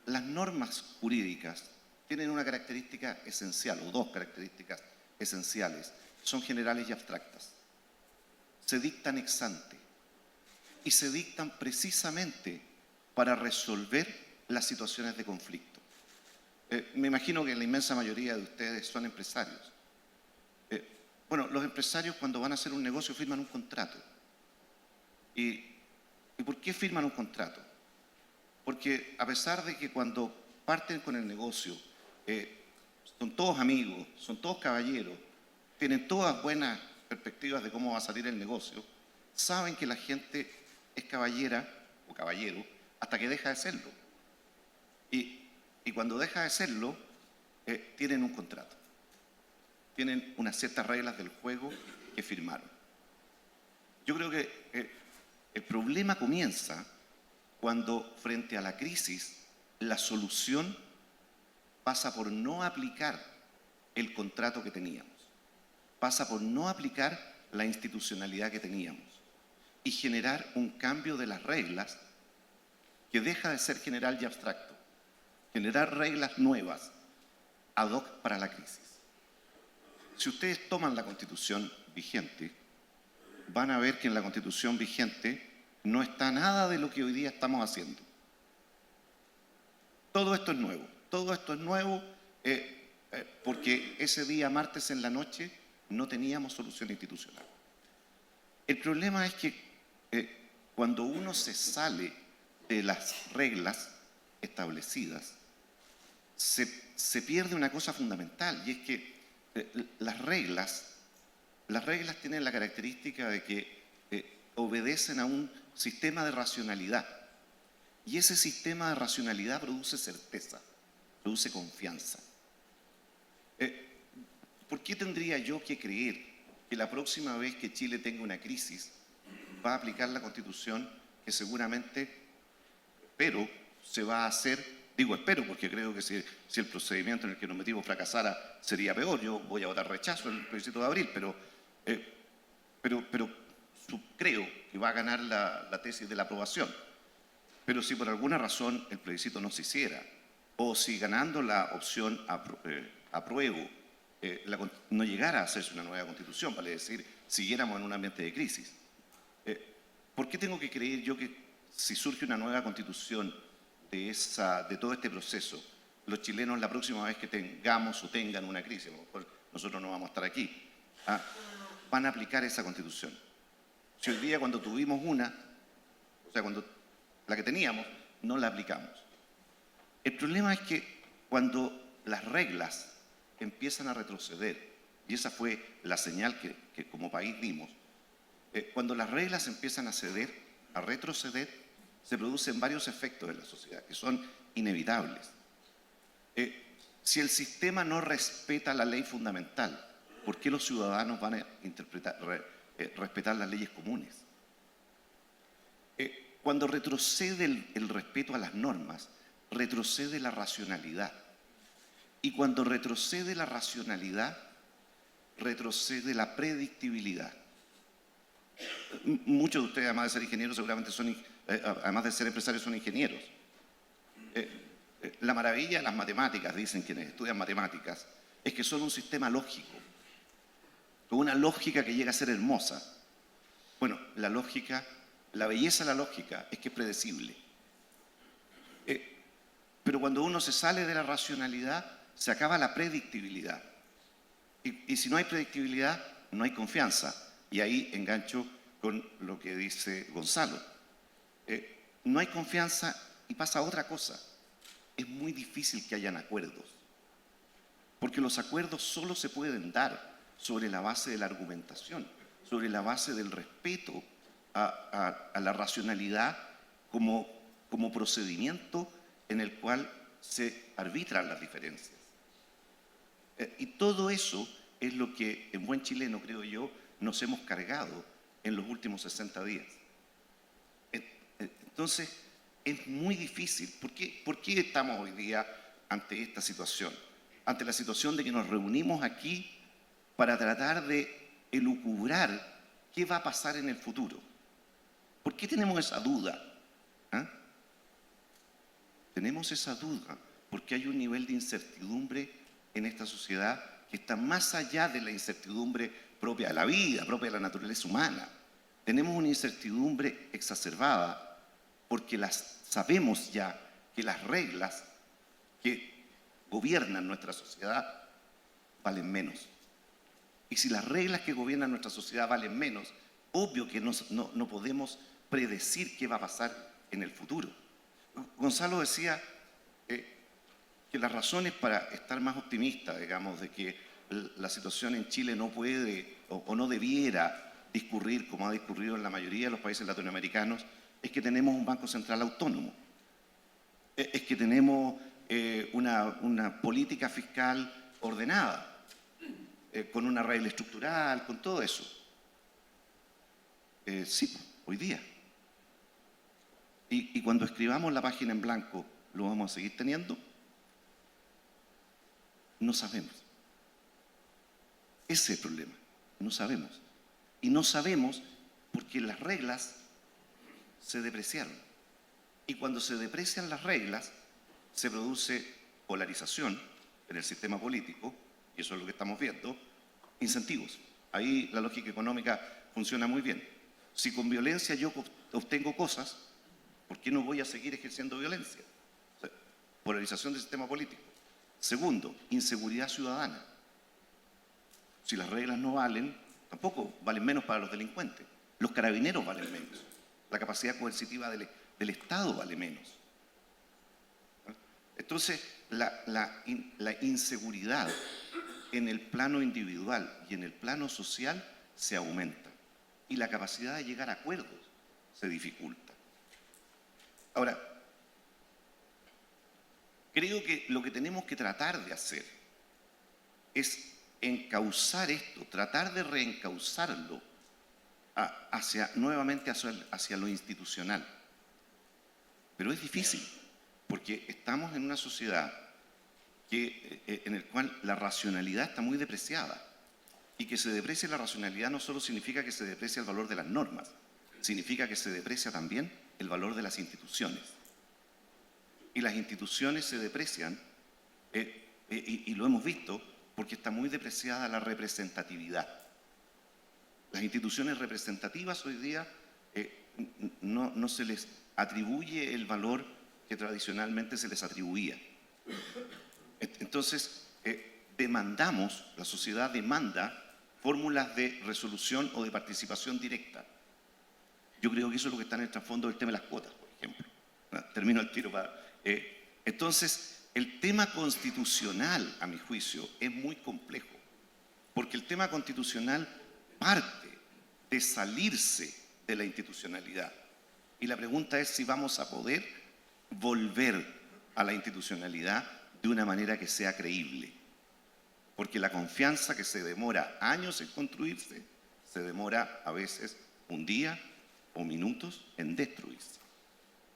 Las normas jurídicas tienen una característica esencial, o dos características esenciales. Son generales y abstractas. Se dictan ex ante y se dictan precisamente para resolver las situaciones de conflicto. Me imagino que la inmensa mayoría de ustedes son empresarios. Bueno, los empresarios cuando van a hacer un negocio firman un contrato. ¿Y por qué firman un contrato? Porque a pesar de que cuando parten con el negocio son todos amigos, son todos caballeros, tienen todas buenas perspectivas de cómo va a salir el negocio, saben que la gente es caballera o caballero hasta que deja de serlo. Y cuando deja de serlo, tienen un contrato. Tienen unas ciertas reglas del juego que firmaron. Yo creo que el problema comienza cuando, frente a la crisis, la solución pasa por no aplicar el contrato que teníamos, pasa por no aplicar la institucionalidad que teníamos y generar un cambio de las reglas que deja de ser general y abstracto generar reglas nuevas ad hoc para la crisis. Si ustedes toman la Constitución vigente, van a ver que en la Constitución vigente no está nada de lo que hoy día estamos haciendo. Todo esto es nuevo. Todo esto es nuevo porque ese día, martes en la noche, no teníamos solución institucional. El problema es que cuando uno se sale de las reglas establecidas, se pierde una cosa fundamental, y es que las reglas tienen la característica de que obedecen a un sistema de racionalidad. Y ese sistema de racionalidad produce certeza, produce confianza. ¿Por qué tendría yo que creer que la próxima vez que Chile tenga una crisis va a aplicar la Constitución que seguramente, pero se va a hacer, digo espero porque creo que si el procedimiento en el que nos metimos fracasara sería peor? Yo voy a votar rechazo en el plebiscito de abril, pero creo que va a ganar la tesis de la aprobación. Pero si por alguna razón el plebiscito no se hiciera, o si ganando la opción apruebo no llegara a hacerse una nueva Constitución, vale decir, siguiéramos en un ambiente de crisis, ¿por qué tengo que creer yo que si surge una nueva Constitución de todo este proceso, los chilenos la próxima vez que tengamos o tengan una crisis, a lo mejor nosotros no vamos a estar aquí, van a aplicar esa Constitución? Si hoy día cuando tuvimos cuando la que teníamos, no la aplicamos. El problema es que cuando las reglas empiezan a retroceder, y esa fue la señal que como país dimos, cuando las reglas empiezan a retroceder, se producen varios efectos en la sociedad que son inevitables. Si el sistema no respeta la ley fundamental, ¿por qué los ciudadanos van a respetar las leyes comunes? Cuando retrocede el respeto a las normas, retrocede la racionalidad. Y cuando retrocede la racionalidad, retrocede la predictibilidad. Muchos de ustedes, además de ser ingenieros, seguramente además de ser empresarios, son ingenieros. La maravilla de las matemáticas, dicen quienes estudian matemáticas, es que son un sistema lógico, con una lógica que llega a ser hermosa. Bueno, la belleza de la lógica es que es predecible. Pero cuando uno se sale de la racionalidad, se acaba la predictibilidad. Y si no hay predictibilidad, no hay confianza. Y ahí engancho con lo que dice Gonzalo. No hay confianza y pasa otra cosa. Es muy difícil que hayan acuerdos. Porque los acuerdos solo se pueden dar sobre la base de la argumentación, sobre la base del respeto a la racionalidad como procedimiento en el cual se arbitran las diferencias. Y todo eso es lo que en buen chileno, creo yo, nos hemos cargado en los últimos 60 días. Entonces, es muy difícil. ¿Por qué estamos hoy día ante esta situación? Ante la situación de que nos reunimos aquí para tratar de elucubrar qué va a pasar en el futuro. ¿Por qué tenemos esa duda? Tenemos esa duda porque hay un nivel de incertidumbre en esta sociedad que está más allá de la incertidumbre propia de la vida, propia de la naturaleza humana. Tenemos una incertidumbre exacerbada porque sabemos ya que las reglas que gobiernan nuestra sociedad valen menos. Y si las reglas que gobiernan nuestra sociedad valen menos, obvio que no podemos predecir qué va a pasar en el futuro. Gonzalo decía que las razones para estar más optimista, digamos, de que la situación en Chile no puede o no debiera discurrir como ha discurrido en la mayoría de los países latinoamericanos, es que tenemos un Banco Central autónomo, es que tenemos una política fiscal ordenada, con una regla estructural, con todo eso. Sí, hoy día. Y cuando escribamos la página en blanco, ¿lo vamos a seguir teniendo? No sabemos. Ese es el problema. No sabemos. Y no sabemos porque las reglas se depreciaron. Y cuando se deprecian las reglas, se produce polarización en el sistema político, y eso es lo que estamos viendo, incentivos. Ahí la lógica económica funciona muy bien. Si con violencia yo obtengo cosas, ¿por qué no voy a seguir ejerciendo violencia? O sea, polarización del sistema político. Segundo, inseguridad ciudadana. Si las reglas no valen, tampoco valen menos para los delincuentes. Los carabineros valen menos. La capacidad coercitiva del Estado vale menos. Entonces, la inseguridad en el plano individual y en el plano social se aumenta. Y la capacidad de llegar a acuerdos se dificulta. Ahora, creo que lo que tenemos que tratar de hacer es encauzar esto, tratar de reencauzarlo nuevamente hacia lo institucional. Pero es difícil, porque estamos en una sociedad en la cual la racionalidad está muy depreciada. Y que se deprecie la racionalidad no solo significa que se deprecia el valor de las normas, significa que se deprecia también el valor de las instituciones. Y las instituciones se deprecian, y lo hemos visto, porque está muy depreciada la representatividad. Las instituciones representativas hoy día no se les atribuye el valor que tradicionalmente se les atribuía. Entonces, la sociedad demanda fórmulas de resolución o de participación directa. Yo creo que eso es lo que está en el trasfondo del tema de las cuotas, por ejemplo. Termino el tiro para... Entonces, el tema constitucional, a mi juicio, es muy complejo, porque el tema constitucional parte de salirse de la institucionalidad. Y la pregunta es si vamos a poder volver a la institucionalidad de una manera que sea creíble. Porque la confianza que se demora años en construirse, se demora a veces un día o minutos en destruirse.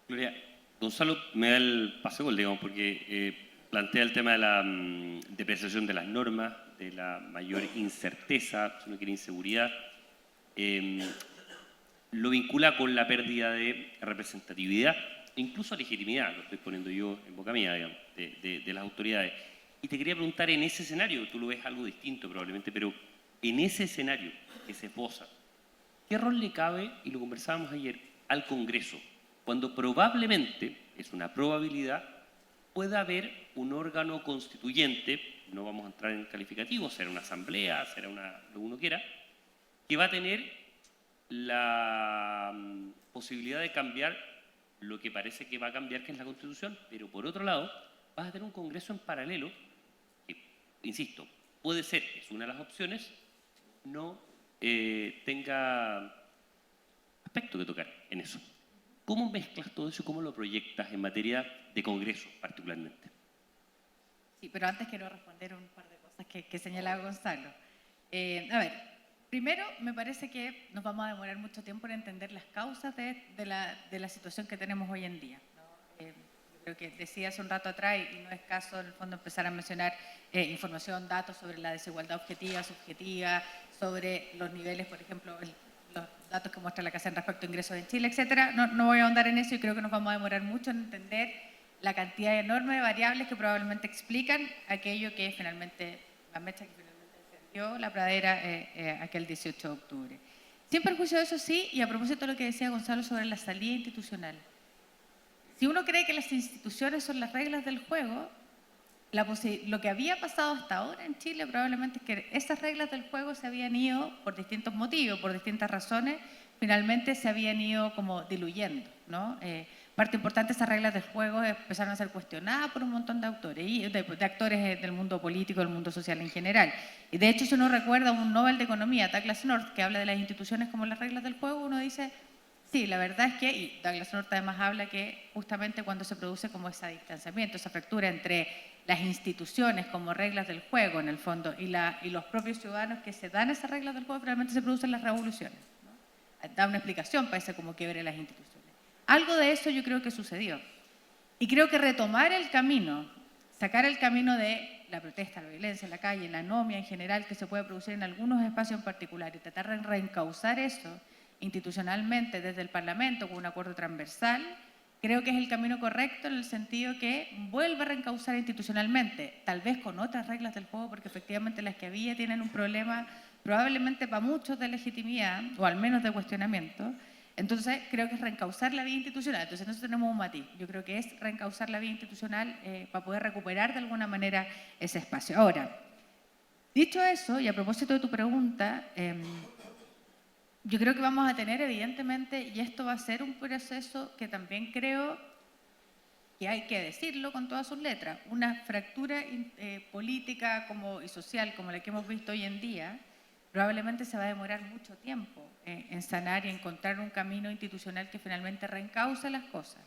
Gloria, Gonzalo me da el pase gol, digamos, porque plantea el tema de la depreciación de las normas, de la mayor incerteza, si uno quiere inseguridad, lo vincula con la pérdida de representatividad, incluso legitimidad, lo estoy poniendo yo en boca mía, digamos, de las autoridades. Y te quería preguntar, en ese escenario, tú lo ves algo distinto probablemente, pero en ese escenario que se posa, ¿qué rol le cabe, y lo conversábamos ayer, al Congreso, cuando probablemente, es una probabilidad, pueda haber un órgano constituyente, no vamos a entrar en calificativos, será una asamblea, será lo que uno quiera, que va a tener la posibilidad de cambiar lo que parece que va a cambiar, que es la Constitución, pero por otro lado, vas a tener un Congreso en paralelo, que, insisto, puede ser, es una de las opciones, no tenga aspecto que tocar en eso. ¿Cómo mezclas todo eso y cómo lo proyectas en materia de Congreso particularmente? Sí, pero antes quiero responder un par de cosas que señalaba Gonzalo. A ver, primero me parece que nos vamos a demorar mucho tiempo en entender las causas de la situación que tenemos hoy en día, ¿no? Creo que decía hace un rato atrás, y no es caso en el fondo empezar a mencionar información, datos sobre la desigualdad objetiva, subjetiva, sobre los niveles, por ejemplo, los datos que muestra la CACEN respecto a ingresos en Chile, etcétera. No voy a ahondar en eso y creo que nos vamos a demorar mucho en entender la cantidad enorme de variables que probablemente explican aquello que finalmente, la mecha que finalmente encendió la pradera aquel 18 de octubre. Sin perjuicio de eso sí, y a propósito de lo que decía Gonzalo sobre la salida institucional. Si uno cree que las instituciones son las reglas del juego, lo que había pasado hasta ahora en Chile probablemente es que esas reglas del juego se habían ido por distintos motivos, por distintas razones, finalmente se habían ido como diluyendo, ¿no? Parte importante de esas reglas del juego empezaron a ser cuestionadas por un montón de autores, de actores del mundo político, del mundo social en general. Y de hecho, si uno recuerda un Nobel de Economía, Douglas North, que habla de las instituciones como las reglas del juego, uno dice, sí, la verdad es que, y Douglas North además habla que justamente cuando se produce como ese distanciamiento, esa fractura entre las instituciones como reglas del juego en el fondo y los propios ciudadanos que se dan esas reglas del juego, realmente se producen las revoluciones, ¿no? Da una explicación para ese como quiebre las instituciones. Algo de eso yo creo que sucedió. Y creo que retomar el camino, sacar el camino de la protesta, la violencia en la calle, la anomia en general que se puede producir en algunos espacios en particular y tratar de reencauzar eso institucionalmente desde el Parlamento con un acuerdo transversal, creo que es el camino correcto en el sentido que vuelve a reencauzar institucionalmente, tal vez con otras reglas del juego, porque efectivamente las que había tienen un problema probablemente para muchos de legitimidad, o al menos de cuestionamiento. Entonces, creo que es reencauzar la vía institucional. Entonces, nosotros tenemos un matiz. Yo creo que es reencauzar la vía institucional para poder recuperar de alguna manera ese espacio. Ahora, dicho eso, y a propósito de tu pregunta, yo creo que vamos a tener, evidentemente, y esto va a ser un proceso que también creo que hay que decirlo con todas sus letras, una fractura política y social como la que hemos visto hoy en día, probablemente se va a demorar mucho tiempo en sanar y encontrar un camino institucional que finalmente reencauce las cosas.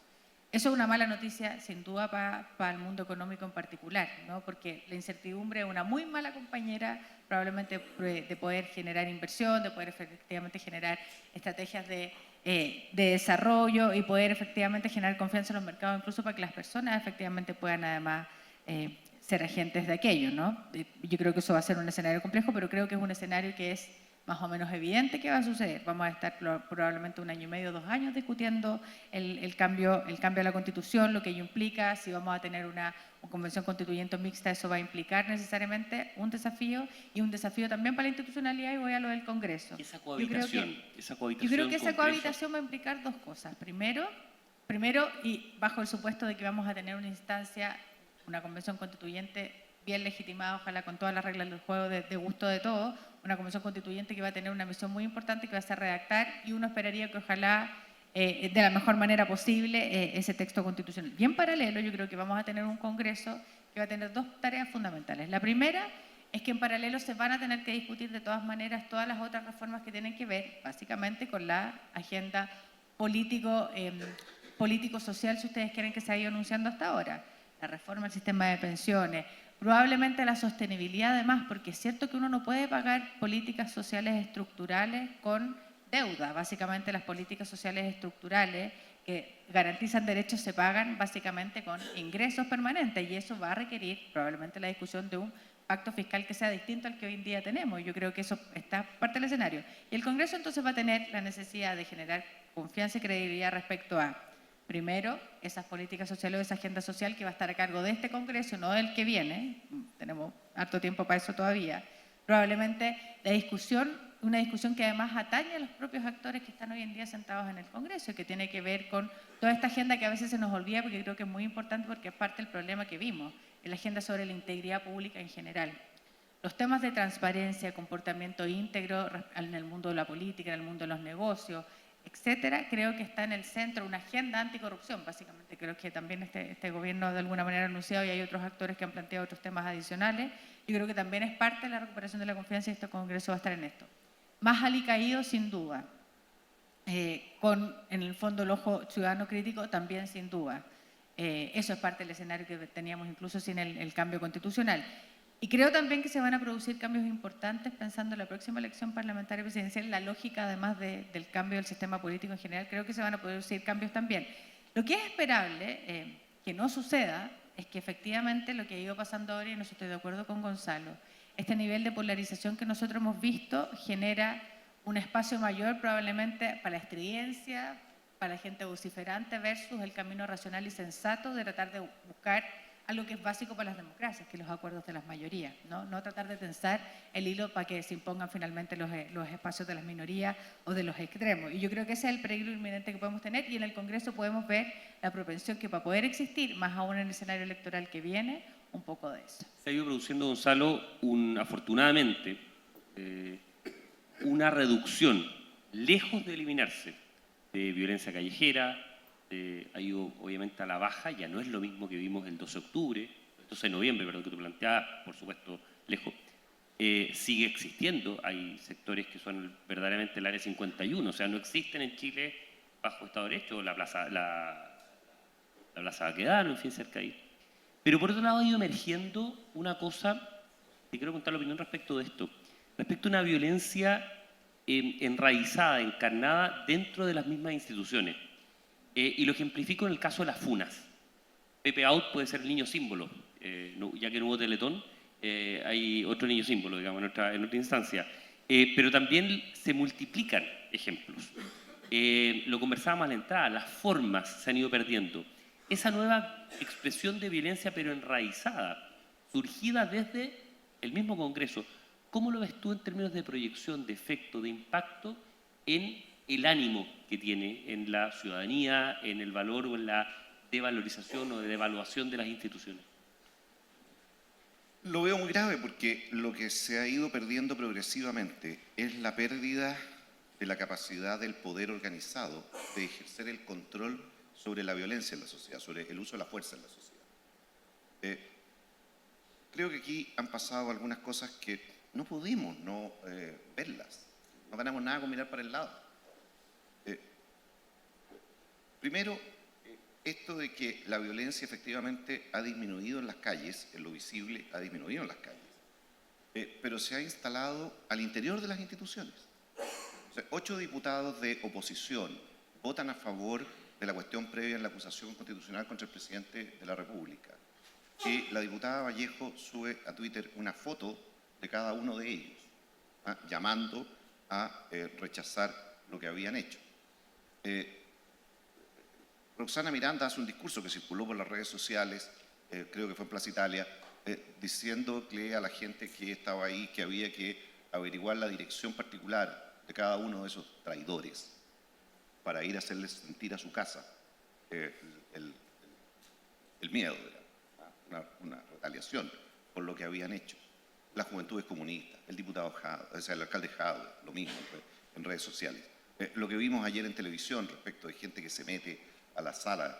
Eso es una mala noticia, sin duda, para el mundo económico en particular, ¿no? Porque la incertidumbre es una muy mala compañera, probablemente de poder generar inversión, de poder efectivamente generar estrategias de desarrollo y poder efectivamente generar confianza en los mercados, incluso para que las personas efectivamente puedan además ser agentes de aquello, ¿no? Yo creo que eso va a ser un escenario complejo, pero creo que es un escenario que es más o menos evidente que va a suceder. Vamos a estar probablemente 1 año y medio, 2 años discutiendo el cambio a la Constitución, lo que ello implica, si vamos a tener una convención constituyente mixta, eso va a implicar necesariamente un desafío y un desafío también para la institucionalidad, y voy a lo del Congreso. Esa cohabitación, yo creo que esa cohabitación va a implicar 2 cosas. Primero, y bajo el supuesto de que vamos a tener una instancia, una convención constituyente bien legitimada, ojalá con todas las reglas del juego de gusto de todos, una convención constituyente que va a tener una misión muy importante que va a ser redactar, y uno esperaría que ojalá de la mejor manera posible ese texto constitucional. Y en paralelo yo creo que vamos a tener un Congreso que va a tener 2 tareas fundamentales. La primera es que en paralelo se van a tener que discutir de todas maneras todas las otras reformas que tienen que ver básicamente con la agenda político-social, si ustedes quieren, que se ha ido anunciando hasta ahora. La reforma del sistema de pensiones, probablemente la sostenibilidad además, porque es cierto que uno no puede pagar políticas sociales estructurales con deuda. Básicamente las políticas sociales estructurales que garantizan derechos se pagan básicamente con ingresos permanentes, y eso va a requerir probablemente la discusión de un pacto fiscal que sea distinto al que hoy en día tenemos. Yo creo que eso está parte del escenario. Y el Congreso entonces va a tener la necesidad de generar confianza y credibilidad respecto a, primero, esas políticas sociales o esa agenda social que va a estar a cargo de este Congreso, no del que viene. Tenemos harto tiempo para eso todavía. Probablemente una discusión que además atañe a los propios actores que están hoy en día sentados en el Congreso, y que tiene que ver con toda esta agenda que a veces se nos olvida, porque creo que es muy importante, porque es parte del problema que vimos, en la agenda sobre la integridad pública en general. Los temas de transparencia, comportamiento íntegro en el mundo de la política, en el mundo de los negocios, etcétera, creo que está en el centro, una agenda anticorrupción, básicamente. Creo que también este gobierno de alguna manera ha anunciado, y hay otros actores que han planteado otros temas adicionales. Yo creo que también es parte de la recuperación de la confianza, y este Congreso va a estar en esto. Más alicaído, sin duda. Con, en el fondo, el ojo ciudadano crítico, también sin duda. Eso es parte del escenario que teníamos incluso sin el cambio constitucional. Y creo también que se van a producir cambios importantes pensando en la próxima elección parlamentaria y presidencial, la lógica además del cambio del sistema político en general. Creo que se van a producir cambios también. Lo que es esperable que no suceda es que efectivamente lo que ha ido pasando ahora, y no estoy de acuerdo con Gonzalo, este nivel de polarización que nosotros hemos visto genera un espacio mayor probablemente para la estridencia, para la gente vociferante, versus el camino racional y sensato de tratar de buscar algo que es básico para las democracias, que los acuerdos de las mayorías, no tratar de tensar el hilo para que se impongan finalmente los espacios de las minorías o de los extremos. Y yo creo que ese es el peligro inminente que podemos tener, y en el Congreso podemos ver la propensión que, para poder existir, más aún en el escenario electoral que viene, un poco de eso. Se ha ido produciendo, Gonzalo, afortunadamente, una reducción, lejos de eliminarse, de violencia callejera. Ha ido obviamente a la baja, ya no es lo mismo que vimos el 12 de octubre, el 12 de noviembre, perdón, que tú planteabas, por supuesto, lejos. Sigue existiendo, hay sectores que son verdaderamente el área 51, o sea, no existen en Chile bajo Estado de Derecho, la Plaza Baquedano, en fin, cerca de ahí. Pero por otro lado ha ido emergiendo una cosa, y quiero contar la opinión respecto de esto, respecto a una violencia enraizada, encarnada dentro de las mismas instituciones. Y lo ejemplifico en el caso de las funas. Pepe Out puede ser el niño símbolo, ya que no hubo Teletón, hay otro niño símbolo, digamos, en otra instancia. Pero también se multiplican ejemplos. lo conversábamos a la entrada, las formas se han ido perdiendo. Esa nueva expresión de violencia, pero enraizada, surgida desde el mismo Congreso, ¿cómo lo ves tú en términos de proyección, de efecto, de impacto en el ánimo que tiene en la ciudadanía, en el valor o en la devalorización o de devaluación de las instituciones? Lo veo muy grave porque lo que se ha ido perdiendo progresivamente es la pérdida de la capacidad del poder organizado de ejercer el control sobre la violencia en la sociedad, sobre el uso de la fuerza en la sociedad. Creo que aquí han pasado algunas cosas que no pudimos no verlas. No ganamos nada con mirar para el lado. Primero, esto de que la violencia efectivamente ha disminuido en las calles, en lo visible ha disminuido en las calles, pero se ha instalado al interior de las instituciones. O sea, 8 diputados de oposición votan a favor de la cuestión previa en la acusación constitucional contra el presidente de la República. Y la diputada Vallejo sube a Twitter una foto de cada uno de ellos, llamando a rechazar lo que habían hecho. Roxana Miranda hace un discurso que circuló por las redes sociales, creo que fue en Plaza Italia, diciéndole a la gente que estaba ahí que había que averiguar la dirección particular de cada uno de esos traidores para ir a hacerles sentir a su casa el miedo, una retaliación por lo que habían hecho. Las juventudes comunistas, el diputado Jadwe, o sea, el alcalde Jadwe, lo mismo en redes sociales. Lo que vimos ayer en televisión respecto de gente que se mete a la sala,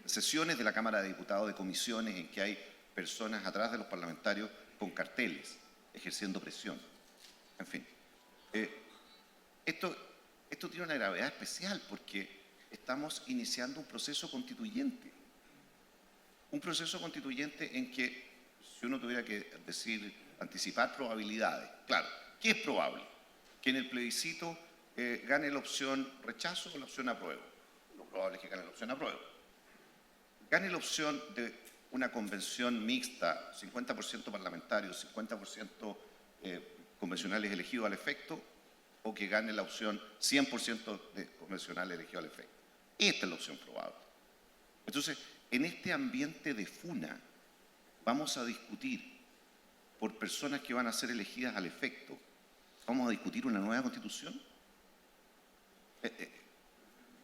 sesiones de la Cámara de Diputados de comisiones en que hay personas atrás de los parlamentarios con carteles, ejerciendo presión. En fin, esto tiene una gravedad especial porque estamos iniciando un proceso constituyente. Un proceso constituyente en que, si uno tuviera que decir, anticipar probabilidades, claro, ¿qué es probable? Que en el plebiscito gane la opción rechazo o la opción apruebo. Lo probable es que gane la opción apruebo. Gane la opción de una convención mixta, 50% parlamentarios, 50% convencionales elegidos al efecto, o que gane la opción 100% de convencionales elegidos al efecto. Esta es la opción probable. Entonces, en este ambiente de funa, vamos a discutir por personas que van a ser elegidas al efecto, vamos a discutir una nueva constitución.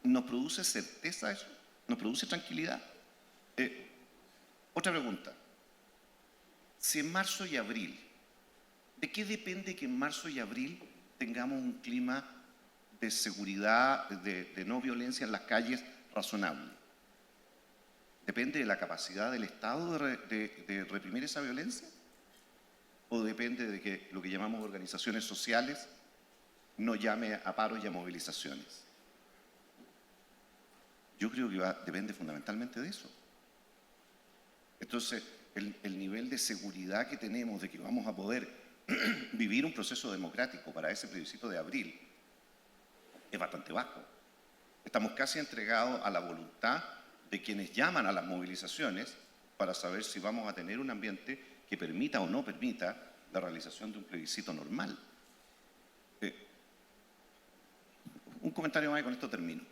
¿Nos produce certeza eso? ¿Nos produce tranquilidad? Otra pregunta. Si en marzo y abril, ¿de qué depende que en marzo y abril tengamos un clima de seguridad, de no violencia en las calles razonable? ¿Depende de la capacidad del Estado de reprimir esa violencia? ¿O depende de que lo que llamamos organizaciones sociales no llame a paros y a movilizaciones? Yo creo que depende fundamentalmente de eso. Entonces, el nivel de seguridad que tenemos de que vamos a poder vivir un proceso democrático para ese plebiscito de abril es bastante bajo. Estamos casi entregados a la voluntad de quienes llaman a las movilizaciones para saber si vamos a tener un ambiente que permita o no permita la realización de un plebiscito normal. Un comentario más y con esto termino.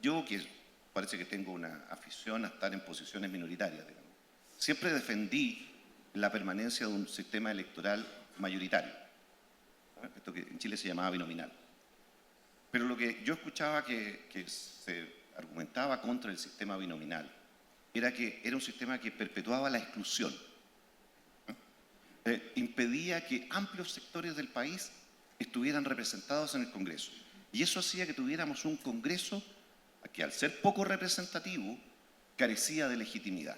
Yo, que parece que tengo una afición a estar en posiciones minoritarias, digamos, siempre defendí la permanencia de un sistema electoral mayoritario. Esto que en Chile se llamaba binominal. Pero lo que yo escuchaba que se argumentaba contra el sistema binominal era que era un sistema que perpetuaba la exclusión. Impedía que amplios sectores del país estuvieran representados en el Congreso. Y eso hacía que tuviéramos un Congreso que, al ser poco representativo, carecía de legitimidad.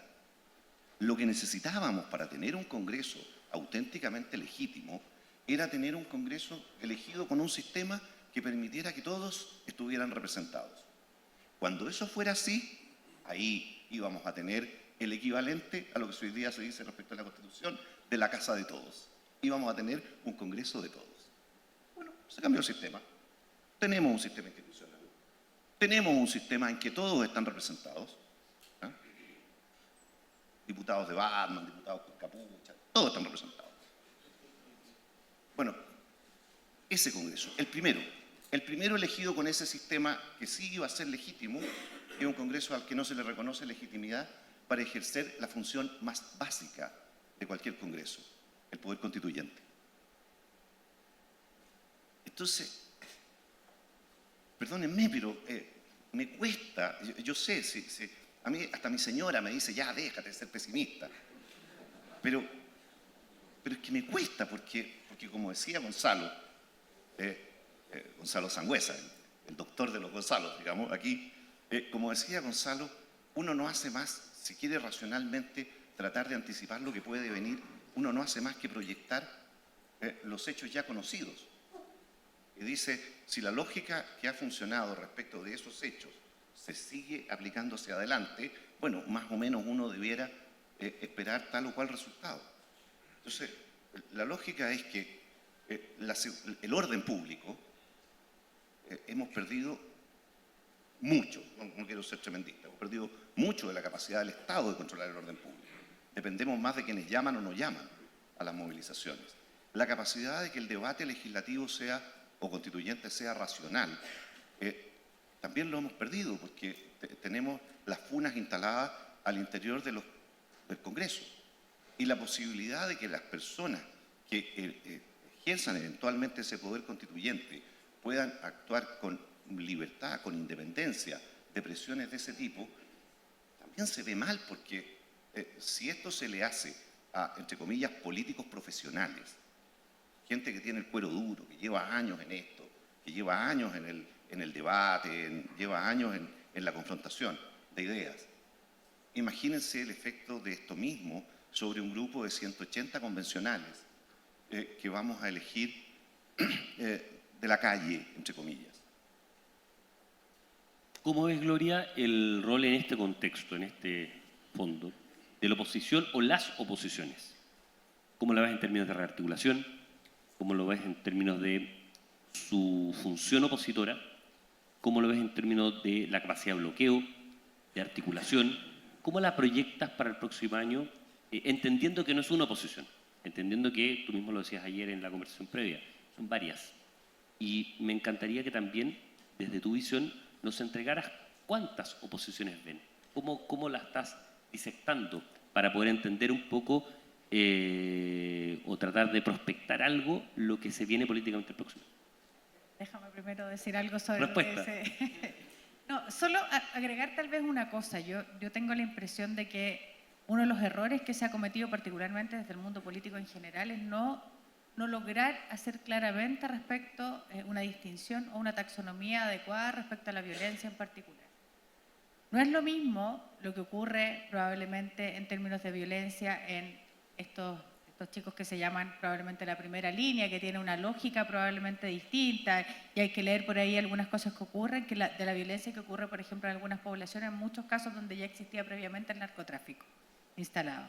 Lo que necesitábamos para tener un Congreso auténticamente legítimo era tener un Congreso elegido con un sistema que permitiera que todos estuvieran representados. Cuando eso fuera así, ahí íbamos a tener el equivalente a lo que hoy día se dice respecto a la Constitución de la casa de todos. Íbamos a tener un Congreso de todos. Bueno, se cambió el sistema. Tenemos un sistema institucional. Tenemos un sistema en que todos están representados. Diputados de Batman, diputados con capucha, todos están representados. Bueno, ese Congreso, el primero, El primero elegido con ese sistema, que sí iba a ser legítimo, es un Congreso al que no se le reconoce legitimidad para ejercer la función más básica de cualquier Congreso, el poder constituyente. Entonces, perdónenme, pero me cuesta, yo sé, a mí hasta mi señora me dice, ya, déjate de ser pesimista, pero es que me cuesta porque como decía Gonzalo, Gonzalo Sangüesa, el doctor de los Gonzalos, digamos, aquí, como decía Gonzalo, uno no hace más, si quiere racionalmente tratar de anticipar lo que puede venir, uno no hace más que proyectar los hechos ya conocidos. Y dice, si la lógica que ha funcionado respecto de esos hechos se sigue aplicando hacia adelante, bueno, más o menos uno debiera esperar tal o cual resultado. Entonces, la lógica es que el orden público, hemos perdido mucho, no quiero ser tremendista, hemos perdido mucho de la capacidad del Estado de controlar el orden público. Dependemos más de quienes llaman o no llaman a las movilizaciones. La capacidad de que el debate legislativo o constituyente sea racional, también lo hemos perdido porque tenemos las funas instaladas al interior del Congreso. Y la posibilidad de que las personas que ejerzan eventualmente ese poder constituyente puedan actuar con libertad, con independencia de presiones de ese tipo, también se ve mal porque si esto se le hace a, entre comillas, políticos profesionales, gente que tiene el cuero duro, que lleva años en esto, que lleva años en el debate, lleva años en la confrontación de ideas. Imagínense el efecto de esto mismo sobre un grupo de 180 convencionales que vamos a elegir de la calle, entre comillas. ¿Cómo ves, Gloria, el rol en este contexto, en este fondo, de la oposición o las oposiciones? ¿Cómo la ves en términos de rearticulación? ¿Cómo lo ves en términos de su función opositora? ¿Cómo lo ves en términos de la capacidad de bloqueo, de articulación? ¿Cómo la proyectas para el próximo año, entendiendo que no es una oposición? Entendiendo que, tú mismo lo decías ayer en la conversación previa, son varias. Y me encantaría que también, desde tu visión, nos entregaras cuántas oposiciones ven, cómo la estás disectando para poder entender un poco o tratar de prospectar algo lo que se viene políticamente el próximo. Déjame primero decir algo sobre Respuesta. ese... No, solo agregar tal vez una cosa. Yo tengo la impresión de que uno de los errores que se ha cometido particularmente desde el mundo político en general es no lograr hacer claramente respecto una distinción o una taxonomía adecuada respecto a la violencia en particular. No es lo mismo lo que ocurre probablemente en términos de violencia en estos chicos que se llaman probablemente la primera línea, que tiene una lógica probablemente distinta, y hay que leer por ahí algunas cosas que ocurren, de la violencia que ocurre, por ejemplo, en algunas poblaciones, en muchos casos donde ya existía previamente el narcotráfico instalado.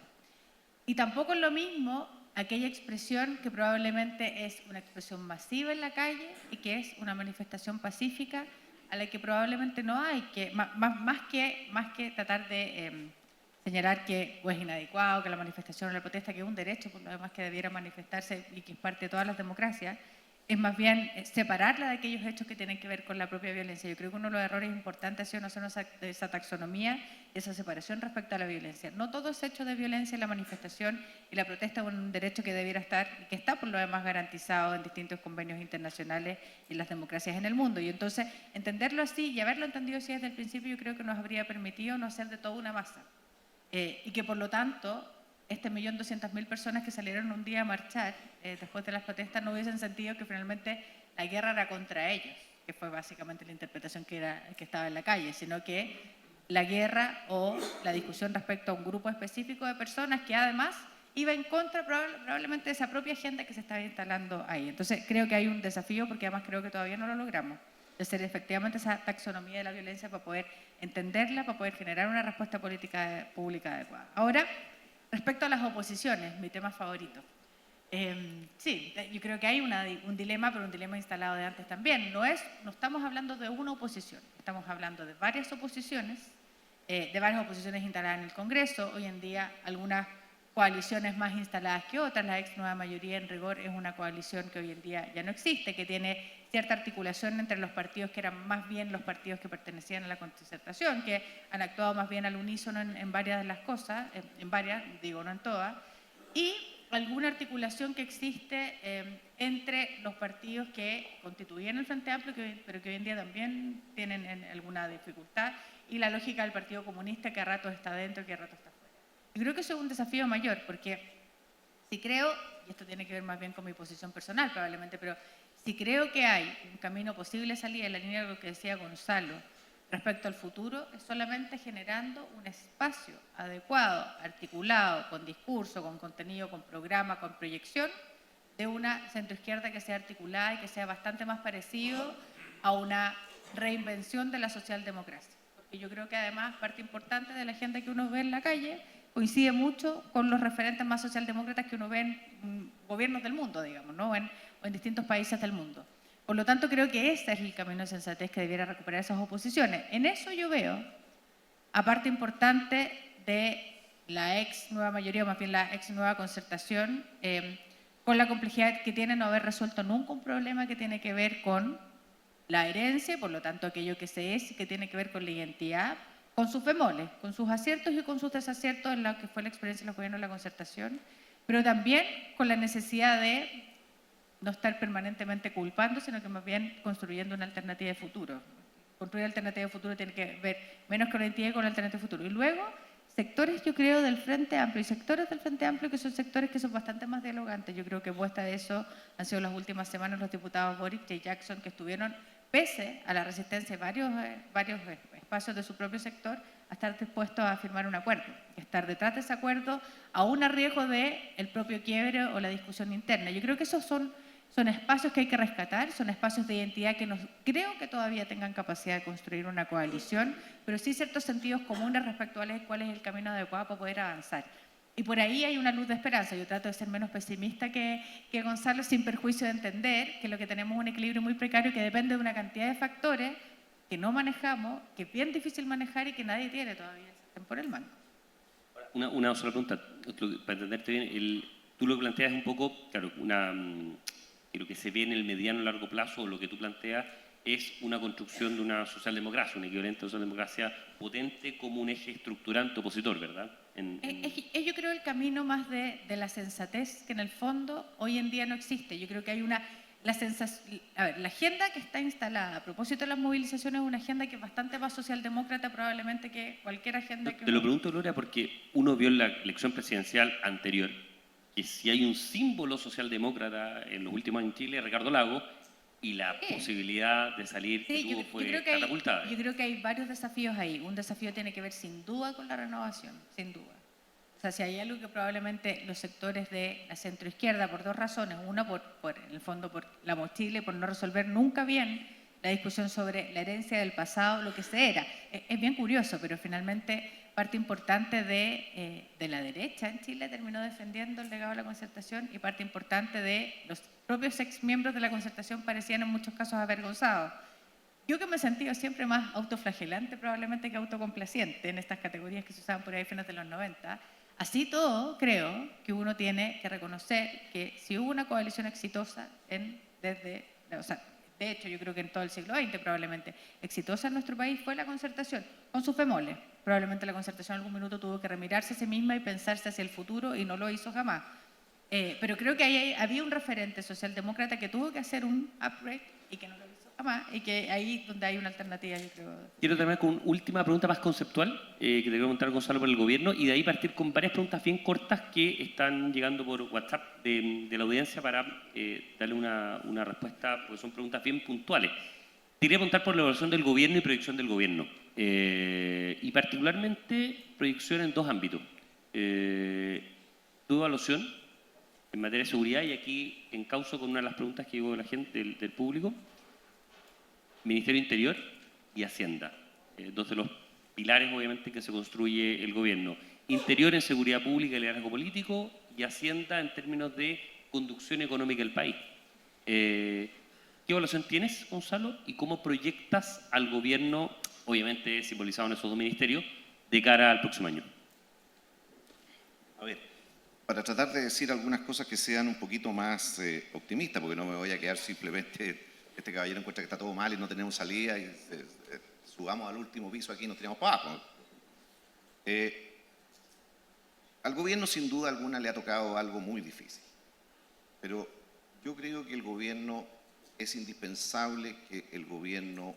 Y tampoco es lo mismo aquella expresión que probablemente es una expresión masiva en la calle y que es una manifestación pacífica a la que probablemente no hay, que más que tratar de señalar que es inadecuado, que la manifestación o la protesta, que es un derecho, por lo demás que debiera manifestarse y que es parte de todas las democracias, es más bien separarla de aquellos hechos que tienen que ver con la propia violencia. Yo creo que uno de los errores importantes ha sido no hacer esa taxonomía, esa separación respecto a la violencia. No todo es hecho de violencia, la manifestación y la protesta es un derecho que debiera estar, y que está por lo demás garantizado en distintos convenios internacionales y en las democracias en el mundo. Y entonces, entenderlo así y haberlo entendido así desde el principio, yo creo que nos habría permitido no hacer de todo una masa. Y que por lo tanto, 1.200.000 personas que salieron un día a marchar después de las protestas no hubiesen sentido que finalmente la guerra era contra ellos, que fue básicamente la interpretación que estaba en la calle, sino que la guerra o la discusión respecto a un grupo específico de personas que además iba en contra probablemente de esa propia agenda que se estaba instalando ahí. Entonces creo que hay un desafío, porque además creo que todavía no lo logramos, de hacer efectivamente esa taxonomía de la violencia para poder entenderla, para poder generar una respuesta política pública adecuada. Ahora, respecto a las oposiciones, mi tema favorito. Sí, yo creo que hay un dilema, pero un dilema instalado de antes también. No estamos hablando de una oposición, estamos hablando de varias oposiciones instaladas en el Congreso. Hoy en día algunas coaliciones más instaladas que otras. La ex nueva mayoría en rigor es una coalición que hoy en día ya no existe, que tiene cierta articulación entre los partidos que eran más bien los partidos que pertenecían a la concertación, que han actuado más bien al unísono en varias de las cosas, en varias, digo, no en todas, y alguna articulación que existe entre los partidos que constituían el Frente Amplio, pero que hoy en día también tienen alguna dificultad, y la lógica del Partido Comunista, que a ratos está dentro, que a ratos está fuera. Yo creo que eso es un desafío mayor, porque si creo, y esto tiene que ver más bien con mi posición personal probablemente, pero si creo que hay un camino posible de salida en la línea de lo que decía Gonzalo respecto al futuro, es solamente generando un espacio adecuado, articulado, con discurso, con contenido, con programa, con proyección, de una centroizquierda que sea articulada y que sea bastante más parecido a una reinvención de la socialdemocracia. Porque yo creo que además parte importante de la agenda que uno ve en la calle coincide mucho con los referentes más socialdemócratas que uno ve en gobiernos del mundo, digamos, ¿no? o en distintos países del mundo. Por lo tanto, creo que ese es el camino de sensatez que debiera recuperar esas oposiciones. En eso yo veo, aparte importante de la ex nueva mayoría, o más bien la ex nueva concertación, con la complejidad que tiene no haber resuelto nunca un problema que tiene que ver con la herencia, por lo tanto aquello que se es, que tiene que ver con la identidad, con sus bemoles, con sus aciertos y con sus desaciertos en lo que fue la experiencia de los gobiernos de la concertación, pero también con la necesidad de no estar permanentemente culpando, sino que más bien construyendo una alternativa de futuro. Construir alternativa de futuro tiene que ver menos con la identidad y con la alternativa de futuro. Y luego, sectores, yo creo, del Frente Amplio, y sectores del Frente Amplio que son sectores que son bastante más dialogantes. Yo creo que muestra de eso han sido las últimas semanas los diputados Boric y Jackson, que estuvieron, pese a la resistencia de varios espacios de su propio sector, a estar dispuestos a firmar un acuerdo, estar detrás de ese acuerdo, aún a riesgo del propio quiebre o la discusión interna. Yo creo que esos son espacios que hay que rescatar, son espacios de identidad que no creo que todavía tengan capacidad de construir una coalición, pero sí ciertos sentidos comunes respecto a cuál es el camino adecuado para poder avanzar. Y por ahí hay una luz de esperanza. Yo trato de ser menos pesimista que Gonzalo, sin perjuicio de entender que lo que tenemos es un equilibrio muy precario que depende de una cantidad de factores que no manejamos, que es bien difícil manejar y que nadie tiene todavía por el mango. Una sola pregunta, para entenderte bien. Tú lo que planteas es un poco, claro, que lo que se ve en el mediano y largo plazo, o lo que tú planteas, es una construcción de una socialdemocracia, una equivalente socialdemocracia potente como un eje estructurante opositor, ¿verdad? Yo creo el camino más de la sensatez, que en el fondo hoy en día no existe. Yo creo que hay la agenda que está instalada a propósito de las movilizaciones es una agenda que es bastante más socialdemócrata probablemente que cualquier agenda que... Te lo pregunto, Gloria, porque uno vio en la elección presidencial anterior que si hay un símbolo socialdemócrata en los últimos años en Chile, Ricardo Lagos, y la posibilidad de salir que tuvo fue catapultada. Yo creo que hay varios desafíos ahí. Un desafío tiene que ver sin duda con la renovación, sin duda. O sea, si hay algo que probablemente los sectores de la centroizquierda, por dos razones, una en el fondo por la mochila y por no resolver nunca bien la discusión sobre la herencia del pasado, lo que se era. Es bien curioso, pero finalmente parte importante de la derecha en Chile terminó defendiendo el legado de la concertación y parte importante de los propios exmiembros de la concertación parecían en muchos casos avergonzados. Yo que me he sentido siempre más autoflagelante probablemente que autocomplaciente en estas categorías que se usaban por ahí a fines de los 90, así todo creo que uno tiene que reconocer que si hubo una coalición exitosa de hecho, yo creo que en todo el siglo XX probablemente exitosa en nuestro país fue la concertación, con sus bemoles. Probablemente la concertación en algún minuto tuvo que remirarse a sí misma y pensarse hacia el futuro y no lo hizo jamás. Pero creo que ahí había un referente socialdemócrata que tuvo que hacer un upgrade y que no lo hizo jamás y que ahí donde hay una alternativa, yo creo. Quiero terminar con una última pregunta más conceptual que te quiero preguntar, Gonzalo, por el gobierno y de ahí partir con varias preguntas bien cortas que están llegando por WhatsApp de la audiencia para darle una respuesta, porque son preguntas bien puntuales. Te quería preguntar por la evaluación del gobierno y proyección del gobierno y particularmente proyección en dos ámbitos. Tu evaluación en materia de seguridad, y aquí encauzo con una de las preguntas que llegó de la gente, del público, Ministerio Interior y Hacienda, dos de los pilares obviamente que se construye el gobierno. Interior en seguridad pública y liderazgo político, y Hacienda en términos de conducción económica del país. ¿Qué evaluación tienes, Gonzalo, y cómo proyectas al gobierno, obviamente simbolizado en esos dos ministerios, de cara al próximo año? A ver, para tratar de decir algunas cosas que sean un poquito más optimistas, porque no me voy a quedar simplemente, este caballero encuentra que está todo mal y no tenemos salida y subamos al último piso aquí y nos tiramos para abajo. Al gobierno sin duda alguna le ha tocado algo muy difícil, pero yo creo que el gobierno es indispensable que el gobierno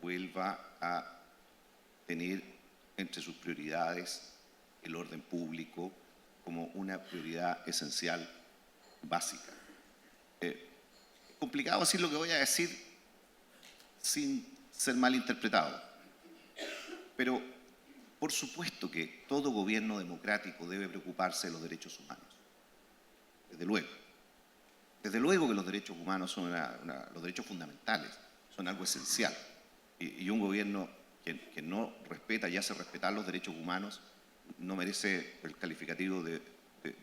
vuelva a tener entre sus prioridades el orden público como una prioridad esencial, básica. Es complicado decir lo que voy a decir sin ser malinterpretado, pero por supuesto que todo gobierno democrático debe preocuparse de los derechos humanos, desde luego. Desde luego que los derechos humanos son los derechos fundamentales, son algo esencial. Y un gobierno que no respeta y hace respetar los derechos humanos no merece el calificativo de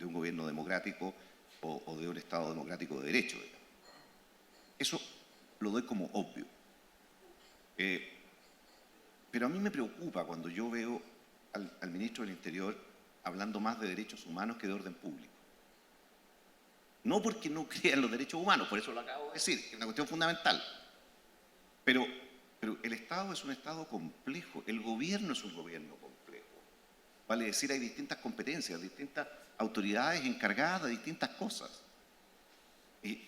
un gobierno democrático o de un Estado democrático de derecho. Eso lo doy como obvio. Pero a mí me preocupa cuando yo veo al ministro del Interior hablando más de derechos humanos que de orden público. No porque no crea en los derechos humanos, por eso lo acabo de decir, que es una cuestión fundamental. Pero el Estado es un Estado complejo, el gobierno es un gobierno complejo. Vale decir, hay distintas competencias, distintas autoridades encargadas de distintas cosas. Y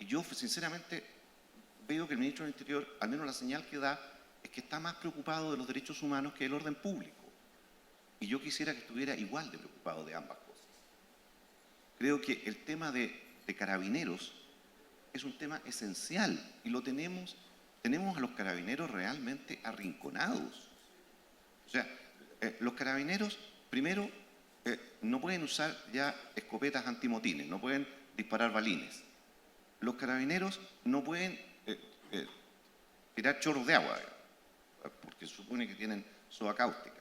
yo, sinceramente, veo que el ministro del Interior, al menos la señal que da, es que está más preocupado de los derechos humanos que del orden público. Y yo quisiera que estuviera igual de preocupado de ambas cosas. Creo que el tema de carabineros es un tema esencial y lo tenemos a los carabineros realmente arrinconados. O sea, los carabineros, primero, no pueden usar ya escopetas antimotines, no pueden disparar balines. Los carabineros no pueden tirar chorros de agua, porque se supone que tienen soda cáustica.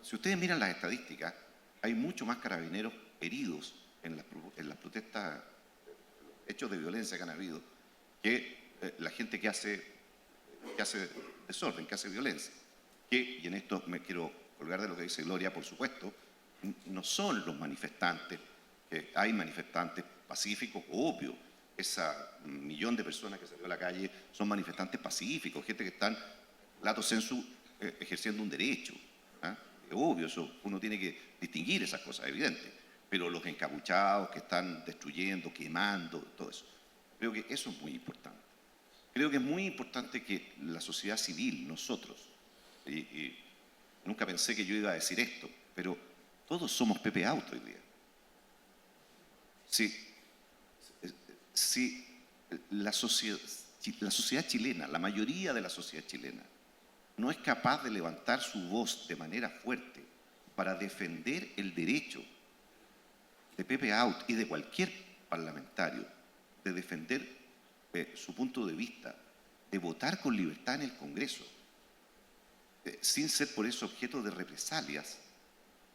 Si ustedes miran las estadísticas, hay mucho más carabineros heridos en las protestas, hechos de violencia que han habido, que la gente que hace desorden, que hace violencia. Y en esto me quiero colgar de lo que dice Gloria, por supuesto, no son los manifestantes, que hay manifestantes pacíficos, obvio. Esa millón de personas que salió a la calle son manifestantes pacíficos, gente que están, lato sensu, ejerciendo un derecho. Obvio, eso uno tiene que distinguir esas cosas, evidente. Pero los encapuchados que están destruyendo, quemando, todo eso. Creo que eso es muy importante. Creo que es muy importante que la sociedad civil, nosotros, y nunca pensé que yo iba a decir esto, pero todos somos Pepe Auto hoy día. Si la sociedad chilena, la mayoría de la sociedad chilena, no es capaz de levantar su voz de manera fuerte para defender el derecho de Pepe Out y de cualquier parlamentario de defender su punto de vista, de votar con libertad en el Congreso, sin ser por eso objeto de represalias,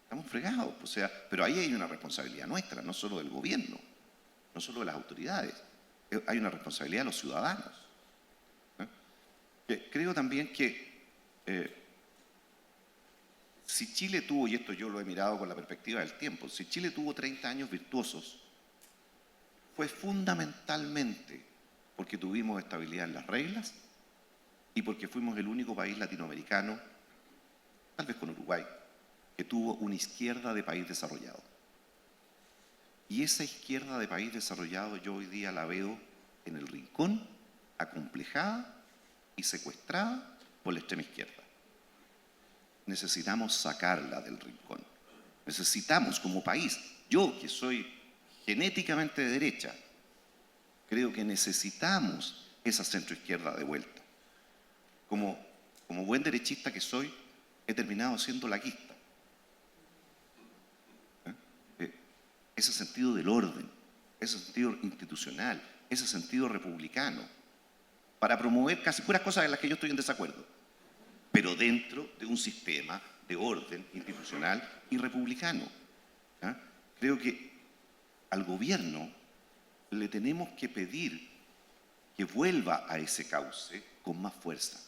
estamos fregados. O sea, pero ahí hay una responsabilidad nuestra, no solo del gobierno, no solo de las autoridades, hay una responsabilidad de los ciudadanos. Creo también que si Chile tuvo, y esto yo lo he mirado con la perspectiva del tiempo, si Chile tuvo 30 años virtuosos, fue fundamentalmente porque tuvimos estabilidad en las reglas y porque fuimos el único país latinoamericano, tal vez con Uruguay, que tuvo una izquierda de país desarrollado. Y esa izquierda de país desarrollado yo hoy día la veo en el rincón, acomplejada y secuestrada por la extrema izquierda. Necesitamos sacarla del rincón. Necesitamos como país, yo que soy genéticamente de derecha, creo que necesitamos esa centroizquierda de vuelta. Como buen derechista que soy, he terminado siendo laquista. Ese sentido del orden, ese sentido institucional, ese sentido republicano, para promover casi puras cosas en las que yo estoy en desacuerdo, pero dentro de un sistema de orden institucional y republicano. Creo que al gobierno le tenemos que pedir que vuelva a ese cauce con más fuerza.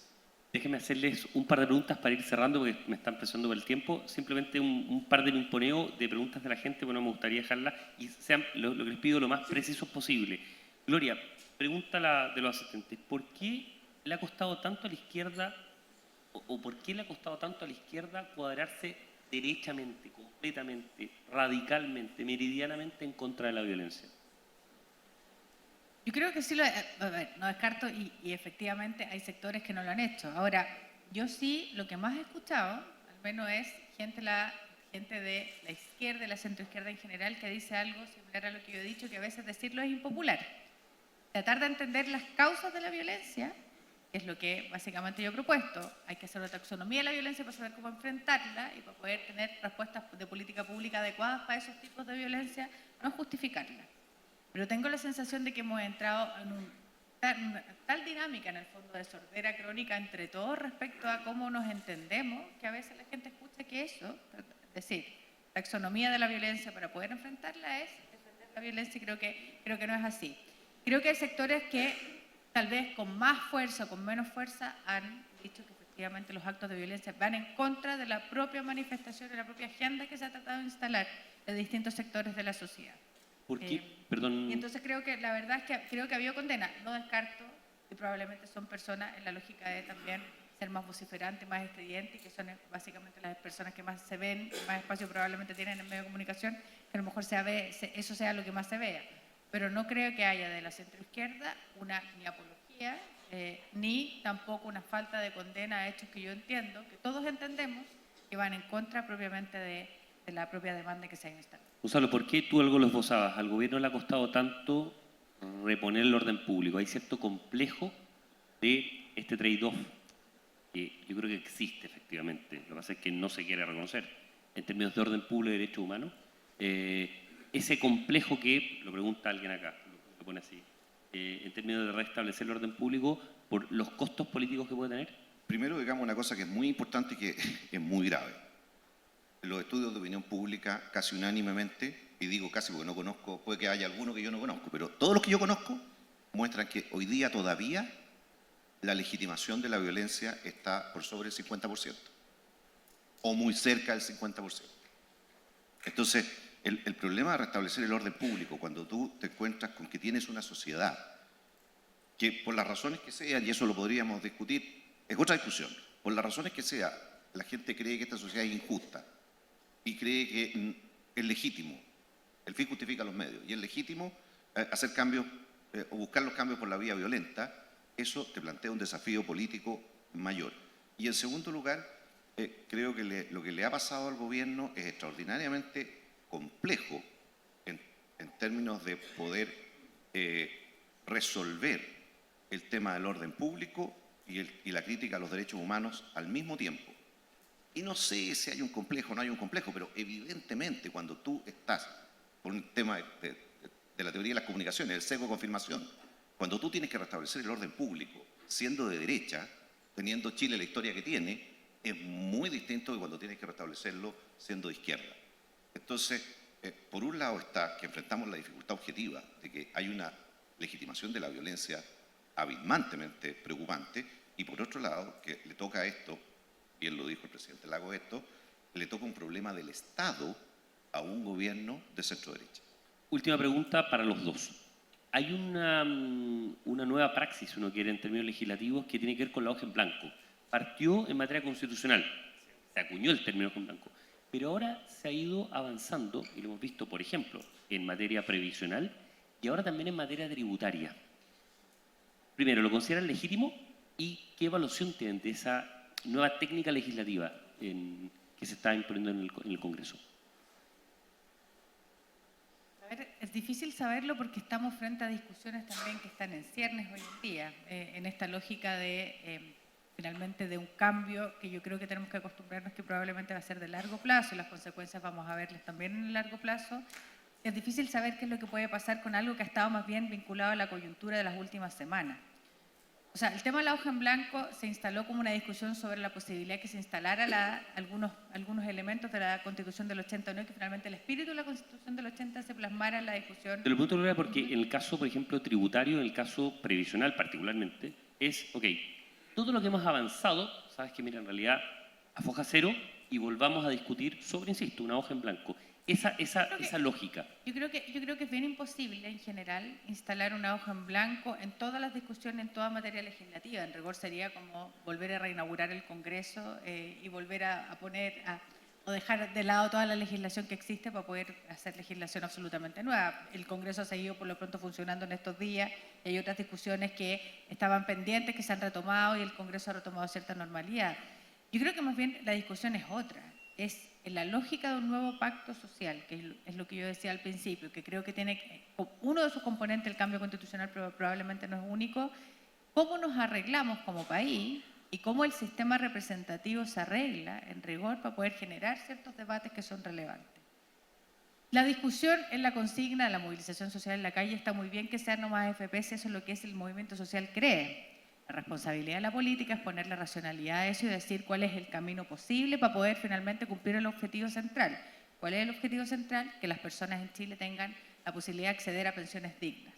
Déjenme hacerles un par de preguntas para ir cerrando, porque me están presionando por el tiempo. Simplemente un par de pimponeo de preguntas de la gente, bueno, me gustaría dejarlas y sean lo que les pido lo más precisos posible. Gloria, pregunta de los asistentes. ¿Por qué le ha costado tanto a la izquierda, o por qué le ha costado tanto a la izquierda cuadrarse derechamente, completamente, radicalmente, meridianamente en contra de la violencia? Yo creo que sí, a ver, no descarto y efectivamente hay sectores que no lo han hecho. Ahora, yo sí, lo que más he escuchado, al menos es gente de la izquierda y la centroizquierda en general, que dice algo similar a lo que yo he dicho, que a veces decirlo es impopular. Tratar de entender las causas de la violencia, que es lo que básicamente yo he propuesto. Hay que hacer una taxonomía de la violencia para saber cómo enfrentarla y para poder tener respuestas de política pública adecuadas para esos tipos de violencia, no justificarla. Pero tengo la sensación de que hemos entrado en una tal dinámica, en el fondo, de sordera crónica entre todos respecto a cómo nos entendemos, que a veces la gente escucha que eso, es decir, taxonomía de la violencia para poder enfrentarla es defender la violencia, y creo que no es así. Creo que hay sectores que tal vez con más fuerza o con menos fuerza han dicho que efectivamente los actos de violencia van en contra de la propia manifestación, de la propia agenda que se ha tratado de instalar de distintos sectores de la sociedad. ¿Por qué? Perdón. Y entonces creo que la verdad es que creo que ha habido condena. No descarto que probablemente son personas en la lógica de también ser más vociferantes, más estridentes, que son básicamente las personas que más se ven, más espacio probablemente tienen en medio de comunicación, que a lo mejor eso sea lo que más se vea. Pero no creo que haya de la centroizquierda ni apología, ni tampoco una falta de condena a hechos que yo entiendo, que todos entendemos, que van en contra propiamente de la propia demanda que se ha instalado. Gonzalo, ¿por qué tú algo lo esbozabas? Al gobierno le ha costado tanto reponer el orden público. Hay cierto complejo de este trade-off que yo creo que existe efectivamente. Lo que pasa es que no se quiere reconocer en términos de orden público y derechos humanos. Ese complejo que, lo pregunta alguien acá, lo pone así, en términos de restablecer el orden público por los costos políticos que puede tener. Primero, digamos una cosa que es muy importante y que es muy grave. En los estudios de opinión pública, casi unánimemente, y digo casi porque no conozco, puede que haya alguno que yo no conozco, pero todos los que yo conozco muestran que hoy día todavía la legitimación de la violencia está por sobre el 50%, o muy cerca del 50%. Entonces, el problema de restablecer el orden público, cuando tú te encuentras con que tienes una sociedad que por las razones que sean, y eso lo podríamos discutir, es otra discusión, por las razones que sea, la gente cree que esta sociedad es injusta y cree que es legítimo, el fin justifica los medios, y es legítimo hacer cambios o buscar los cambios por la vía violenta, eso te plantea un desafío político mayor. Y en segundo lugar, creo que lo que le ha pasado al gobierno es extraordinariamente complejo en términos de poder resolver el tema del orden público y la crítica a los derechos humanos al mismo tiempo. Y no sé si hay un complejo o no hay un complejo, pero evidentemente cuando tú estás por un tema de la teoría de las comunicaciones, el sesgo de confirmación, cuando tú tienes que restablecer el orden público siendo de derecha, teniendo Chile la historia que tiene, es muy distinto que cuando tienes que restablecerlo siendo de izquierda. Entonces, por un lado está que enfrentamos la dificultad objetiva de que hay una legitimación de la violencia abismantemente preocupante, y por otro lado, que le toca a esto, bien lo dijo el presidente Lagos, le toca un problema del Estado a un gobierno de centro-derecha. Última pregunta para los dos. Hay una nueva praxis, uno quiere, en términos legislativos, que tiene que ver con la hoja en blanco. Partió en materia constitucional, se acuñó el término hoja en blanco, pero ahora se ha ido avanzando, y lo hemos visto, por ejemplo, en materia previsional y ahora también en materia tributaria. Primero, ¿lo consideran legítimo? ¿Y qué evaluación tienen de esa nueva técnica legislativa que se está imponiendo en el Congreso? A ver, es difícil saberlo porque estamos frente a discusiones también que están en ciernes hoy en día, en esta lógica de finalmente de un cambio que yo creo que tenemos que acostumbrarnos que probablemente va a ser de largo plazo, y las consecuencias vamos a verlas también en el largo plazo. Es difícil saber qué es lo que puede pasar con algo que ha estado más bien vinculado a la coyuntura de las últimas semanas. O sea, el tema de la hoja en blanco se instaló como una discusión sobre la posibilidad que se instalara algunos elementos de la Constitución del 80, ¿no? Que finalmente el espíritu de la Constitución del 80 se plasmara en la discusión. Te lo pregunto, Gloria, porque en el caso, por ejemplo, tributario, en el caso previsional particularmente, es, ok, todo lo que hemos avanzado, sabes que mira, en realidad, a foja cero y volvamos a discutir sobre, insisto, una hoja en blanco. Esa lógica. Yo creo que es bien imposible, en general, instalar una hoja en blanco en todas las discusiones, en toda materia legislativa. En rigor sería como volver a reinaugurar el Congreso y volver a poner, o dejar de lado toda la legislación que existe para poder hacer legislación absolutamente nueva. El Congreso ha seguido por lo pronto funcionando en estos días y hay otras discusiones que estaban pendientes, que se han retomado y el Congreso ha retomado cierta normalidad. Yo creo que más bien la discusión es otra. Es en la lógica de un nuevo pacto social, que es lo que yo decía al principio, que creo que tiene uno de sus componentes, el cambio constitucional, pero probablemente no es único, cómo nos arreglamos como país y cómo el sistema representativo se arregla en rigor para poder generar ciertos debates que son relevantes. La discusión en la consigna de la movilización social en la calle está muy bien que sean nomás AFP, si eso es lo que es el movimiento social cree. La responsabilidad de la política es poner la racionalidad a eso y decir cuál es el camino posible para poder finalmente cumplir el objetivo central. ¿Cuál es el objetivo central? Que las personas en Chile tengan la posibilidad de acceder a pensiones dignas.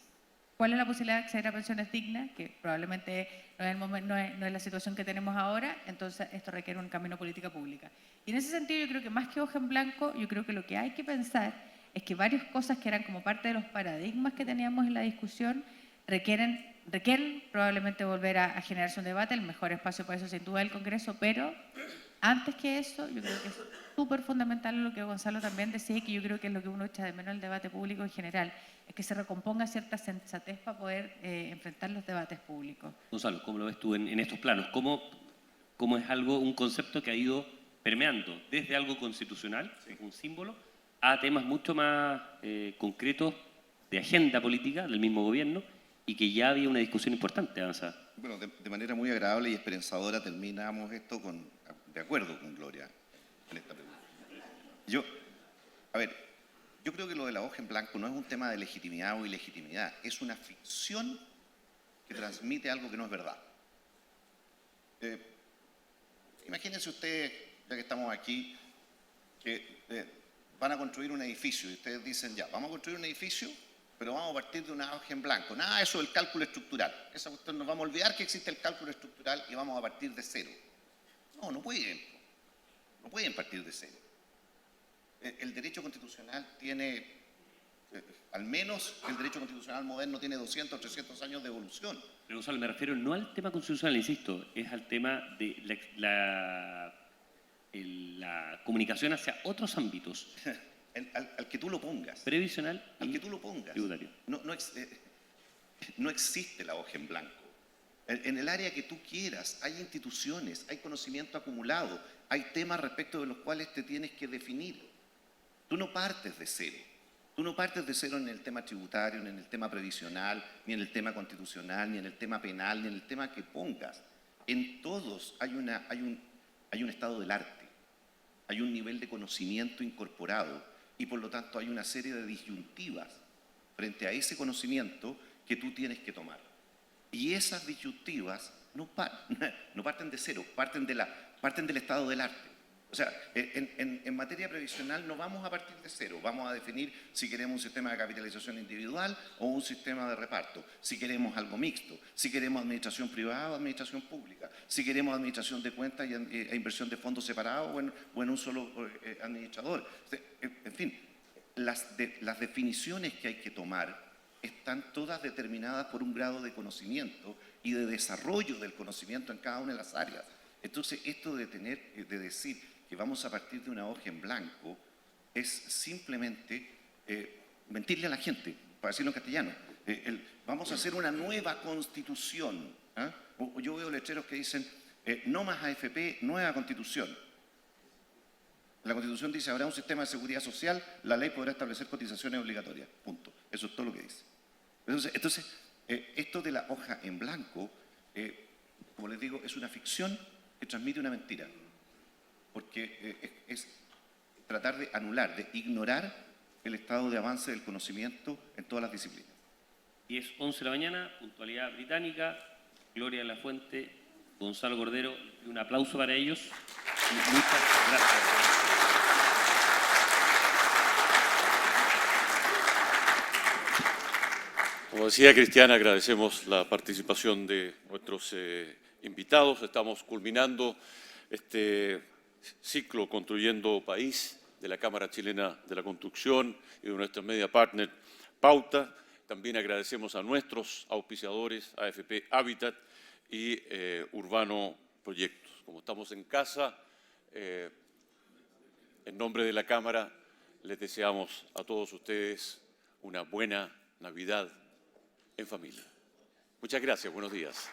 ¿Cuál es la posibilidad de acceder a pensiones dignas? Que probablemente no es la situación que tenemos ahora, entonces esto requiere un camino de política pública. Y en ese sentido yo creo que más que hoja en blanco, yo creo que lo que hay que pensar es que varias cosas que eran como parte de los paradigmas que teníamos en la discusión requieren probablemente volver a generarse un debate. El mejor espacio para eso sin duda es el Congreso, pero antes que eso yo creo que es súper fundamental lo que Gonzalo también decía, y que yo creo que es lo que uno echa de menos en el debate público en general, es que se recomponga cierta sensatez para poder enfrentar los debates públicos. Gonzalo, ¿cómo lo ves tú en estos planos? ¿Cómo es un concepto que ha ido permeando desde algo constitucional, un símbolo, a temas mucho más concretos de agenda política del mismo gobierno, y que ya había una discusión importante avanzada? Bueno, de manera muy agradable y esperanzadora terminamos esto de acuerdo con Gloria en esta pregunta. Yo creo que lo de la hoja en blanco no es un tema de legitimidad o ilegitimidad, es una ficción que transmite algo que no es verdad. Imagínense ustedes, ya que estamos aquí, que van a construir un edificio y ustedes dicen, ya, vamos a construir un edificio, pero vamos a partir de una hoja en blanco. Nada, eso del cálculo estructural. Esa cuestión, nos vamos a olvidar que existe el cálculo estructural y vamos a partir de cero. No pueden. No pueden partir de cero. El derecho constitucional tiene, al menos el derecho constitucional moderno tiene 200 o 300 años de evolución. Pero Gonzalo, me refiero no al tema constitucional, insisto, es al tema de la comunicación hacia otros ámbitos. Al que tú lo pongas. Previsional al que tú lo pongas. Tributario. No existe la hoja en blanco. En el área que tú quieras, hay instituciones, hay conocimiento acumulado, hay temas respecto de los cuales te tienes que definir. Tú no partes de cero. Tú no partes de cero en el tema tributario, ni en el tema previsional, ni en el tema constitucional, ni en el tema penal, ni en el tema que pongas. En todos hay un estado del arte, hay un nivel de conocimiento incorporado y por lo tanto hay una serie de disyuntivas frente a ese conocimiento que tú tienes que tomar. Y esas disyuntivas no parten de cero, parten del estado del arte. O sea, en materia previsional no vamos a partir de cero, vamos a definir si queremos un sistema de capitalización individual o un sistema de reparto, si queremos algo mixto, si queremos administración privada o administración pública, si queremos administración de cuentas e inversión de fondos separados o en un solo administrador. En fin, las definiciones que hay que tomar están todas determinadas por un grado de conocimiento y de desarrollo del conocimiento en cada una de las áreas. Entonces, esto de decir que vamos a partir de una hoja en blanco es simplemente mentirle a la gente, para decirlo en castellano. Vamos a hacer una nueva constitución. Yo veo letreros que dicen no más AFP, nueva constitución. La constitución dice habrá un sistema de seguridad social, la ley podrá establecer cotizaciones obligatorias. Punto. Eso es todo lo que dice. Entonces esto de la hoja en blanco, como les digo, es una ficción que transmite una mentira. Porque es tratar de anular, de ignorar el estado de avance del conocimiento en todas las disciplinas. Y es 11 de la mañana, puntualidad británica, Gloria de la Fuente, Gonzalo Cordero, y un aplauso para ellos. Y muchas gracias. Como decía Cristiana, agradecemos la participación de nuestros invitados. Estamos culminando este ciclo Construyendo País de la Cámara Chilena de la Construcción y de nuestra media partner Pauta. También agradecemos a nuestros auspiciadores, AFP Habitat y Urbano Proyectos. Como estamos en casa, en nombre de la Cámara, les deseamos a todos ustedes una buena Navidad en familia. Muchas gracias, buenos días.